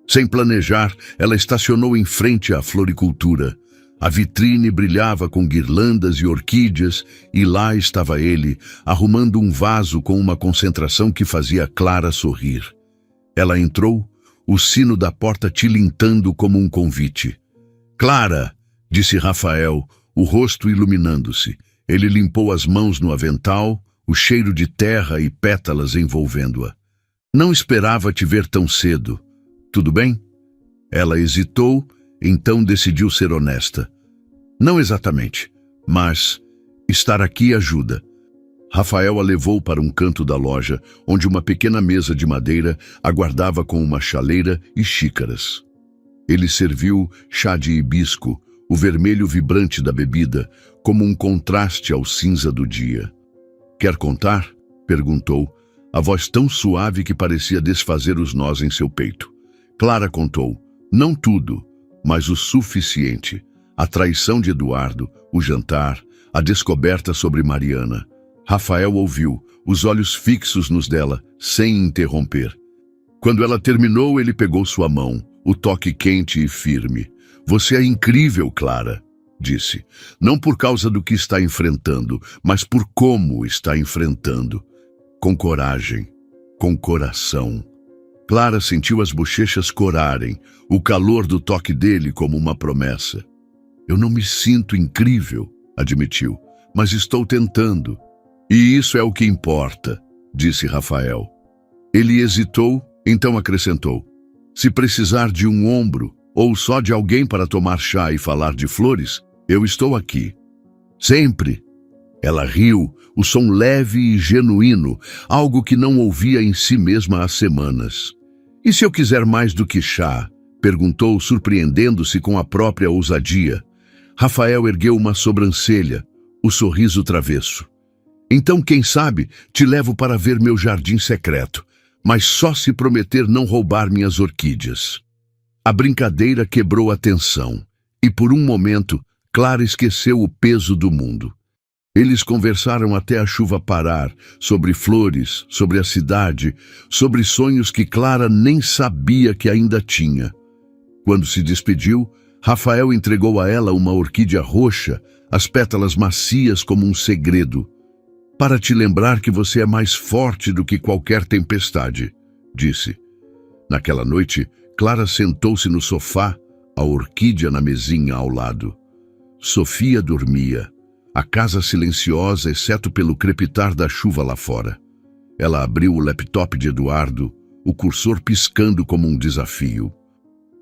A: Sem planejar, ela estacionou em frente à floricultura. A vitrine brilhava com guirlandas e orquídeas, e lá estava ele, arrumando um vaso com uma concentração que fazia Clara sorrir. Ela entrou, o sino da porta tilintando como um convite. "Clara!" disse Rafael, o rosto iluminando-se. Ele limpou as mãos no avental, o cheiro de terra e pétalas envolvendo-a. "Não esperava te ver tão cedo. Tudo bem?" Ela hesitou, então decidiu ser honesta. "Não exatamente, mas estar aqui ajuda." Rafael a levou para um canto da loja, onde uma pequena mesa de madeira aguardava com uma chaleira e xícaras. Ele serviu chá de hibisco, o vermelho vibrante da bebida, como um contraste ao cinza do dia. "Quer contar?" perguntou, a voz tão suave que parecia desfazer os nós em seu peito. Clara contou, não tudo, mas o suficiente. A traição de Eduardo, o jantar, a descoberta sobre Mariana. Rafael ouviu, os olhos fixos nos dela, sem interromper. Quando ela terminou, ele pegou sua mão, o toque quente e firme. "Você é incrível, Clara", disse. "Não por causa do que está enfrentando, mas por como está enfrentando. Com coragem, com coração." Clara sentiu as bochechas corarem, o calor do toque dele como uma promessa. "Eu não me sinto incrível", admitiu, "mas estou tentando." "E isso é o que importa", disse Rafael. Ele hesitou, então acrescentou, "Se precisar de um ombro, ou só de alguém para tomar chá e falar de flores, eu estou aqui. Sempre." Ela riu, o som leve e genuíno, algo que não ouvia em si mesma há semanas. "E se eu quiser mais do que chá?" perguntou, surpreendendo-se com a própria ousadia. Rafael ergueu uma sobrancelha, o sorriso travesso. "Então, quem sabe, te levo para ver meu jardim secreto, mas só se prometer não roubar minhas orquídeas." A brincadeira quebrou a tensão, e por um momento, Clara esqueceu o peso do mundo. Eles conversaram até a chuva parar, sobre flores, sobre a cidade, sobre sonhos que Clara nem sabia que ainda tinha. Quando se despediu, Rafael entregou a ela uma orquídea roxa, as pétalas macias como um segredo. "Para te lembrar que você é mais forte do que qualquer tempestade", disse. Naquela noite, Clara sentou-se no sofá, a orquídea na mesinha ao lado. Sofia dormia, a casa silenciosa exceto pelo crepitar da chuva lá fora. Ela abriu o laptop de Eduardo, o cursor piscando como um desafio.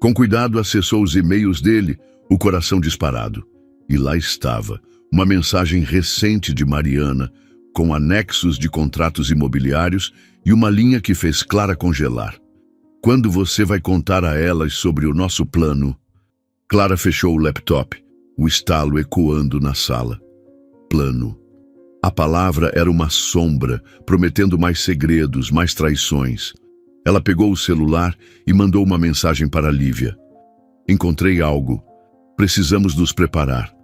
A: Com cuidado acessou os e-mails dele, o coração disparado. E lá estava, uma mensagem recente de Mariana, com anexos de contratos imobiliários e uma linha que fez Clara congelar. Quando você vai contar a elas sobre o nosso plano? Clara fechou o laptop, o estalo ecoando na sala. Plano. A palavra era uma sombra, prometendo mais segredos, mais traições. Ela pegou o celular e mandou uma mensagem para Lívia. Encontrei algo. Precisamos nos preparar.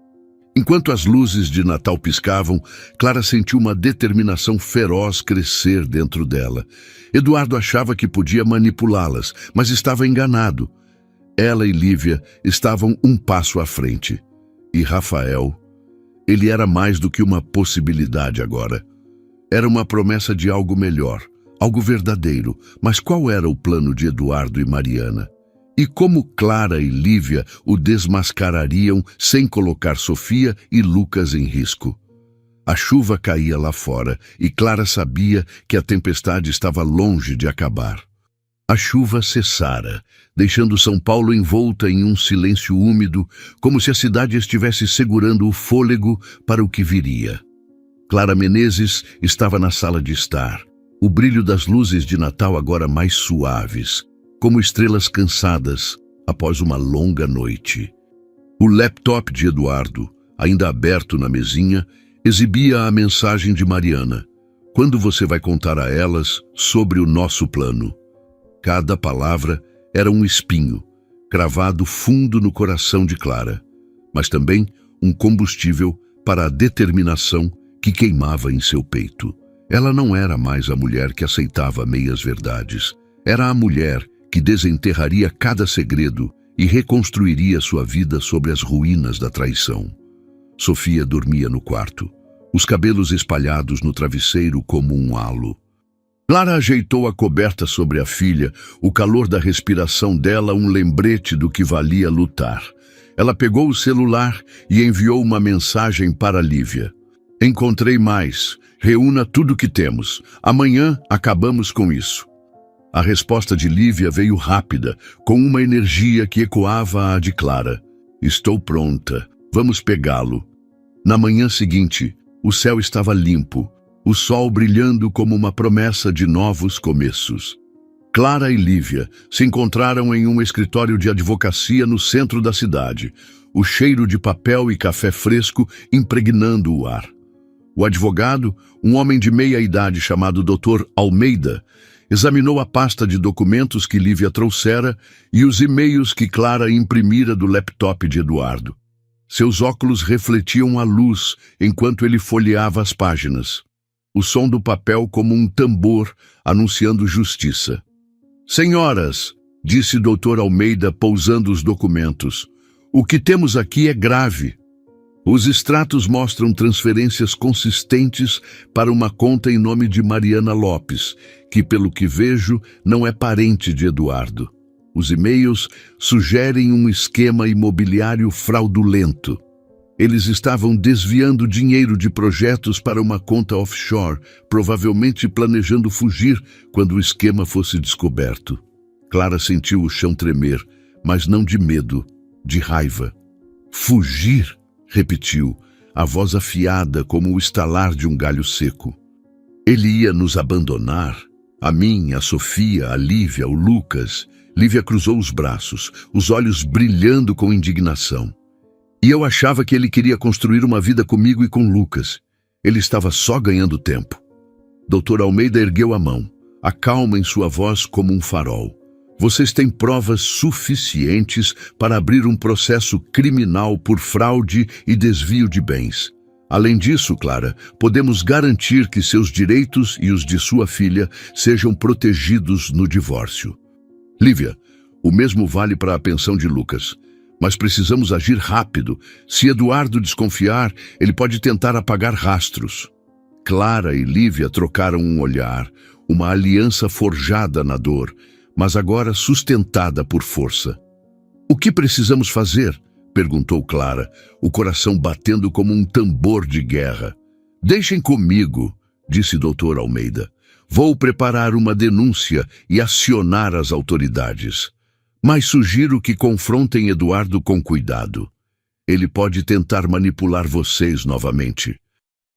A: Enquanto as luzes de Natal piscavam, Clara sentiu uma determinação feroz crescer dentro dela. Eduardo achava que podia manipulá-las, mas estava enganado. Ela e Lívia estavam um passo à frente. E Rafael, ele era mais do que uma possibilidade agora. Era uma promessa de algo melhor, algo verdadeiro. Mas qual era o plano de Eduardo e Mariana? E como Clara e Lívia o desmascarariam sem colocar Sofia e Lucas em risco? A chuva caía lá fora e Clara sabia que a tempestade estava longe de acabar. A chuva cessara, deixando São Paulo envolta em um silêncio úmido, como se a cidade estivesse segurando o fôlego para o que viria. Clara Menezes estava na sala de estar, o brilho das luzes de Natal agora mais suaves, como estrelas cansadas após uma longa noite. O laptop de Eduardo, ainda aberto na mesinha, exibia a mensagem de Mariana. Quando você vai contar a elas sobre o nosso plano? Cada palavra era um espinho, cravado fundo no coração de Clara, mas também um combustível para a determinação que queimava em seu peito. Ela não era mais a mulher que aceitava meias-verdades. Era a mulher que desenterraria cada segredo e reconstruiria sua vida sobre as ruínas da traição. Sofia dormia no quarto, os cabelos espalhados no travesseiro como um halo. Clara ajeitou a coberta sobre a filha, o calor da respiração dela um lembrete do que valia lutar. Ela pegou o celular e enviou uma mensagem para Lívia. Encontrei mais. Reúna tudo o que temos. Amanhã acabamos com isso. A resposta de Lívia veio rápida, com uma energia que ecoava a de Clara. Estou pronta. Vamos pegá-lo. Na manhã seguinte, o céu estava limpo, o sol brilhando como uma promessa de novos começos. Clara e Lívia se encontraram em um escritório de advocacia no centro da cidade, o cheiro de papel e café fresco impregnando o ar. O advogado, um homem de meia idade chamado Dr. Almeida, examinou a pasta de documentos que Lívia trouxera e os e-mails que Clara imprimira do laptop de Eduardo. Seus óculos refletiam a luz enquanto ele folheava as páginas. O som do papel como um tambor anunciando justiça. Senhoras, disse Dr. Almeida pousando os documentos, o que temos aqui é grave. Os extratos mostram transferências consistentes para uma conta em nome de Mariana Lopes, que, pelo que vejo, não é parente de Eduardo. Os e-mails sugerem um esquema imobiliário fraudulento. Eles estavam desviando dinheiro de projetos para uma conta offshore, provavelmente planejando fugir quando o esquema fosse descoberto. Clara sentiu o chão tremer, mas não de medo, de raiva. Fugir? Repetiu, a voz afiada como o estalar de um galho seco. Ele ia nos abandonar? A mim, a Sofia, a Lívia, o Lucas. Lívia cruzou os braços, os olhos brilhando com indignação. E eu achava que ele queria construir uma vida comigo e com Lucas. Ele estava só ganhando tempo. Dr. Almeida ergueu a mão, a calma em sua voz como um farol. Vocês têm provas suficientes para abrir um processo criminal por fraude e desvio de bens. Além disso, Clara, podemos garantir que seus direitos e os de sua filha sejam protegidos no divórcio. Lívia, o mesmo vale para a pensão de Lucas. Mas precisamos agir rápido. Se Eduardo desconfiar, ele pode tentar apagar rastros. Clara e Lívia trocaram um olhar, uma aliança forjada na dor, mas agora sustentada por força. O que precisamos fazer? Perguntou Clara, o coração batendo como um tambor de guerra. Deixem comigo, disse Dr. Almeida. Vou preparar uma denúncia e acionar as autoridades. Mas sugiro que confrontem Eduardo com cuidado. Ele pode tentar manipular vocês novamente.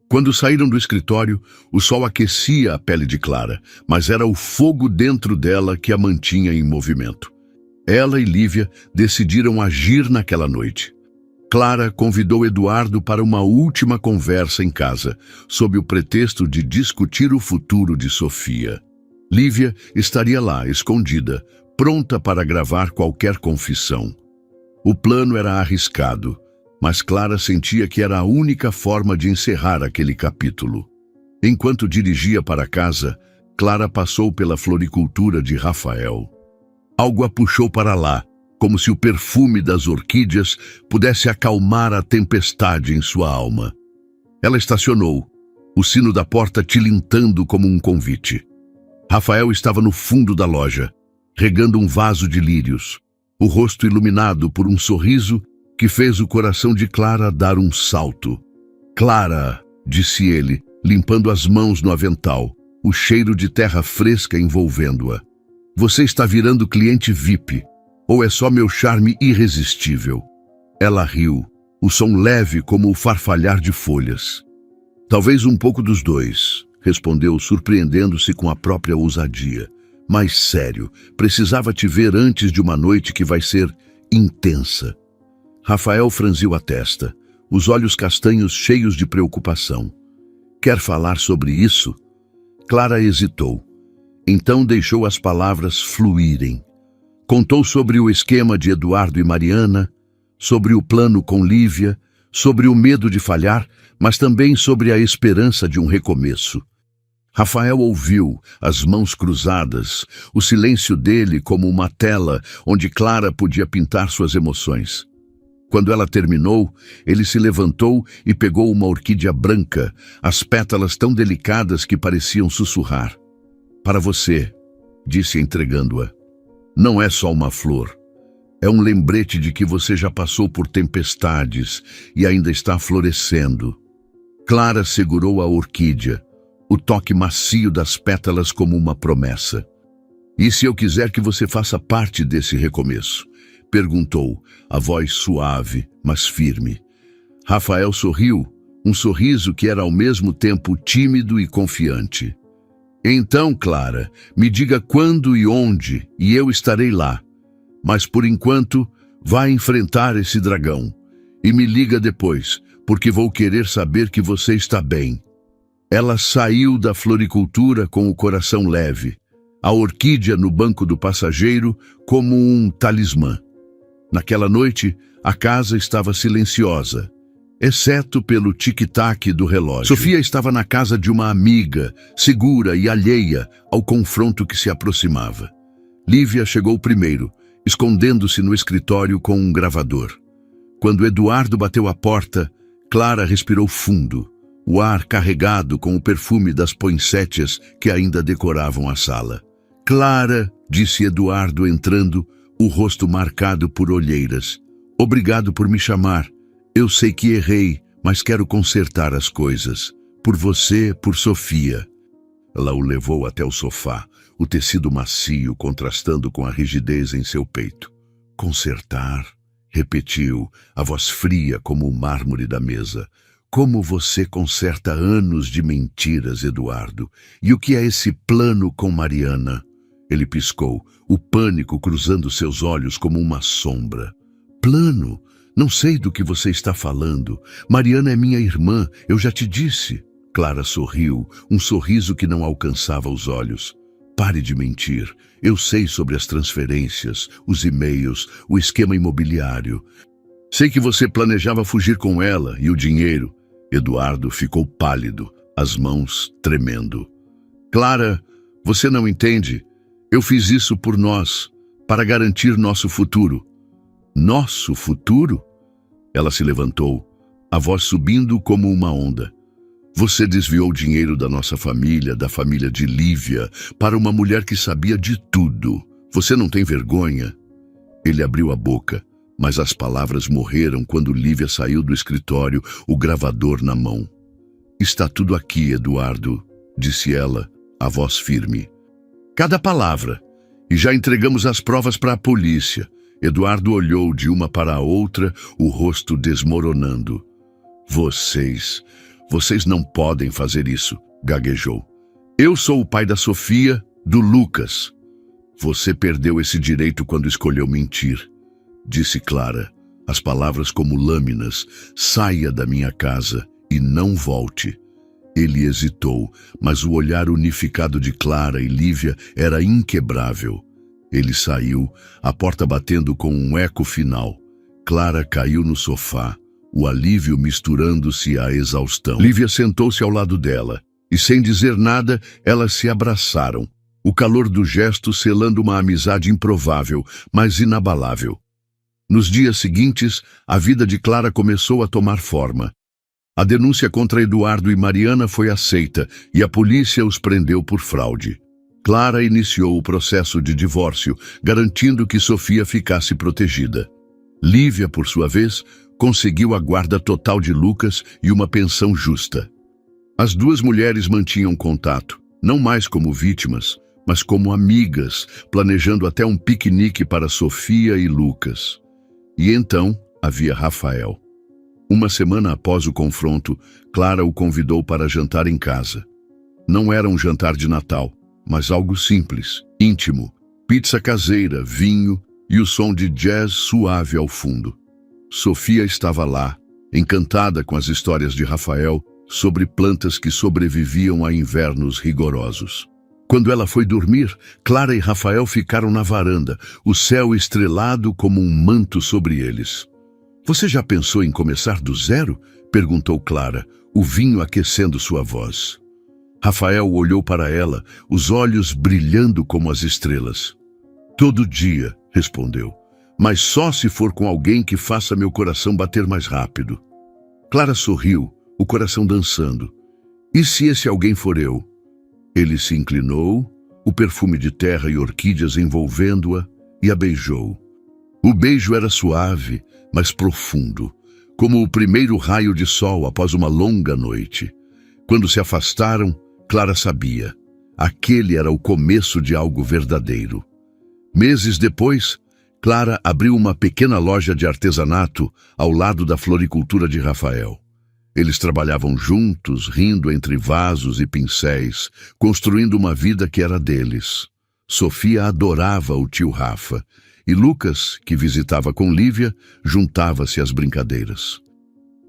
A: Quando saíram do escritório, o sol aquecia a pele de Clara, mas era o fogo dentro dela que a mantinha em movimento. Ela e Lívia decidiram agir naquela noite. Clara convidou Eduardo para uma última conversa em casa, sob o pretexto de discutir o futuro de Sofia. Lívia estaria lá, escondida, pronta para gravar qualquer confissão. O plano era arriscado, mas Clara sentia que era a única forma de encerrar aquele capítulo. Enquanto dirigia para casa, Clara passou pela floricultura de Rafael. Algo a puxou para lá, como se o perfume das orquídeas pudesse acalmar a tempestade em sua alma. Ela estacionou, o sino da porta tilintando como um convite. Rafael estava no fundo da loja, regando um vaso de lírios, o rosto iluminado por um sorriso que fez o coração de Clara dar um salto. "Clara", disse ele, limpando as mãos no avental, o cheiro de terra fresca envolvendo-a. "Você está virando cliente VIP, ou é só meu charme irresistível?" Ela riu, o som leve como o farfalhar de folhas. "Talvez um pouco dos dois", respondeu, surpreendendo-se com a própria ousadia. "Mas sério, precisava te ver antes de uma noite que vai ser intensa." Rafael franziu a testa, os olhos castanhos cheios de preocupação. "Quer falar sobre isso?" Clara hesitou. Então deixou as palavras fluírem. Contou sobre o esquema de Eduardo e Mariana, sobre o plano com Lívia, sobre o medo de falhar, mas também sobre a esperança de um recomeço. Rafael ouviu, as mãos cruzadas, o silêncio dele como uma tela onde Clara podia pintar suas emoções. Quando ela terminou, ele se levantou e pegou uma orquídea branca, as pétalas tão delicadas que pareciam sussurrar. "Para você", disse entregando-a. "Não é só uma flor. É um lembrete de que você já passou por tempestades e ainda está florescendo." Clara segurou a orquídea, o toque macio das pétalas como uma promessa. "E se eu quiser que você faça parte desse recomeço?" perguntou, a voz suave, mas firme. Rafael sorriu, um sorriso que era ao mesmo tempo tímido e confiante. "Então, Clara, me diga quando e onde, e eu estarei lá. Mas, por enquanto, vá enfrentar esse dragão. E me liga depois, porque vou querer saber que você está bem." Ela saiu da floricultura com o coração leve, a orquídea no banco do passageiro como um talismã. Naquela noite, a casa estava silenciosa, exceto pelo tic-tac do relógio. Sofia estava na casa de uma amiga, segura e alheia ao confronto que se aproximava. Lívia chegou primeiro, escondendo-se no escritório com um gravador. Quando Eduardo bateu à porta, Clara respirou fundo, o ar carregado com o perfume das poinsettias que ainda decoravam a sala. "Clara", disse Eduardo entrando, o rosto marcado por olheiras. "Obrigado por me chamar. Eu sei que errei, mas quero consertar as coisas. Por você, por Sofia." Ela o levou até o sofá, o tecido macio contrastando com a rigidez em seu peito. "Consertar?" repetiu, a voz fria como o mármore da mesa. "Como você conserta anos de mentiras, Eduardo? E o que é esse plano com Mariana?" Ele piscou, o pânico cruzando seus olhos como uma sombra. "Plano? Não sei do que você está falando. Mariana é minha irmã, eu já te disse." Clara sorriu, um sorriso que não alcançava os olhos. "Pare de mentir. Eu sei sobre as transferências, os e-mails, o esquema imobiliário. Sei que você planejava fugir com ela e o dinheiro." Eduardo ficou pálido, as mãos tremendo. "Clara, você não entende. Eu fiz isso por nós, para garantir nosso futuro." "Nosso futuro?" Ela se levantou, a voz subindo como uma onda. "Você desviou dinheiro da nossa família, da família de Lívia, para uma mulher que sabia de tudo. Você não tem vergonha?" Ele abriu a boca, mas as palavras morreram quando Lívia saiu do escritório, o gravador na mão. "Está tudo aqui, Eduardo", disse ela, a voz firme. "Cada palavra. E já entregamos as provas para a polícia." Eduardo olhou de uma para a outra, o rosto desmoronando. Vocês Vocês não podem fazer isso, gaguejou. Eu sou o pai da Sofia, do Lucas. Você perdeu esse direito quando escolheu mentir, disse Clara, as palavras como lâminas. Saia da minha casa e não volte. Ele hesitou, mas o olhar unificado de Clara e Lívia era inquebrável. Ele saiu, a porta batendo com um eco final. Clara caiu no sofá, o alívio misturando-se à exaustão. Lívia sentou-se ao lado dela, e sem dizer nada, elas se abraçaram. O calor do gesto selando uma amizade improvável, mas inabalável. Nos dias seguintes, a vida de Clara começou a tomar forma. A denúncia contra Eduardo e Mariana foi aceita e a polícia os prendeu por fraude. Clara iniciou o processo de divórcio, garantindo que Sofia ficasse protegida. Lívia, por sua vez, conseguiu a guarda total de Lucas e uma pensão justa. As duas mulheres mantinham contato, não mais como vítimas, mas como amigas, planejando até um piquenique para Sofia e Lucas. E então havia Rafael. Uma semana após o confronto, Clara o convidou para jantar em casa. Não era um jantar de Natal, mas algo simples, íntimo, pizza caseira, vinho e o som de jazz suave ao fundo. Sofia estava lá, encantada com as histórias de Rafael sobre plantas que sobreviviam a invernos rigorosos. Quando ela foi dormir, Clara e Rafael ficaram na varanda, o céu estrelado como um manto sobre eles. Você já pensou em começar do zero? Perguntou Clara, o vinho aquecendo sua voz. Rafael olhou para ela, os olhos brilhando como as estrelas. Todo dia, respondeu, mas só se for com alguém que faça meu coração bater mais rápido. Clara sorriu, o coração dançando. E se esse alguém for eu? Ele se inclinou, o perfume de terra e orquídeas envolvendo-a, e a beijou. O beijo era suave, mas profundo, como o primeiro raio de sol após uma longa noite. Quando se afastaram, Clara sabia. Aquele era o começo de algo verdadeiro. Meses depois, Clara abriu uma pequena loja de artesanato ao lado da floricultura de Rafael. Eles trabalhavam juntos, rindo entre vasos e pincéis, construindo uma vida que era deles. Sofia adorava o tio Rafa, e Lucas, que visitava com Lívia, juntava-se às brincadeiras.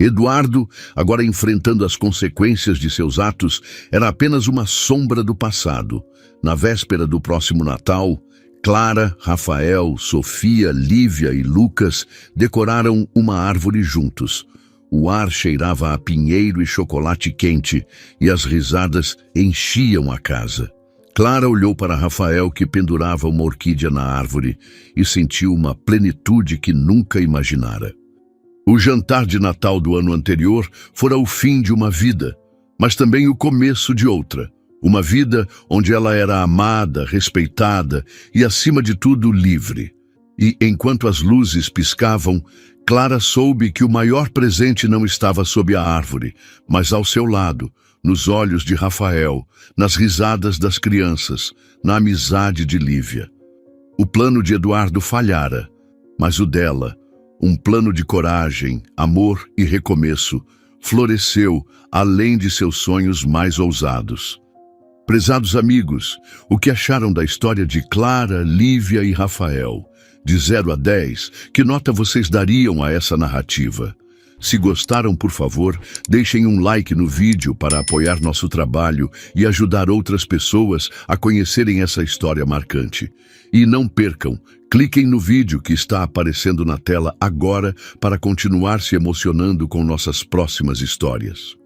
A: Eduardo, agora enfrentando as consequências de seus atos, era apenas uma sombra do passado. Na véspera do próximo Natal, Clara, Rafael, Sofia, Lívia e Lucas decoraram uma árvore juntos. O ar cheirava a pinheiro e chocolate quente, e as risadas enchiam a casa. Clara olhou para Rafael, que pendurava uma orquídea na árvore, e sentiu uma plenitude que nunca imaginara. O jantar de Natal do ano anterior fora o fim de uma vida, mas também o começo de outra. Uma vida onde ela era amada, respeitada e, acima de tudo, livre. E, enquanto as luzes piscavam, Clara soube que o maior presente não estava sob a árvore, mas ao seu lado, nos olhos de Rafael, nas risadas das crianças, na amizade de Lívia. O plano de Eduardo falhara, mas o dela, um plano de coragem, amor e recomeço, floresceu além de seus sonhos mais ousados. Prezados amigos, o que acharam da história de Clara, Lívia e Rafael? De 0 a 10, que nota vocês dariam a essa narrativa? Se gostaram, por favor, deixem um like no vídeo para apoiar nosso trabalho e ajudar outras pessoas a conhecerem essa história marcante. E não percam, cliquem no vídeo que está aparecendo na tela agora para continuar se emocionando com nossas próximas histórias.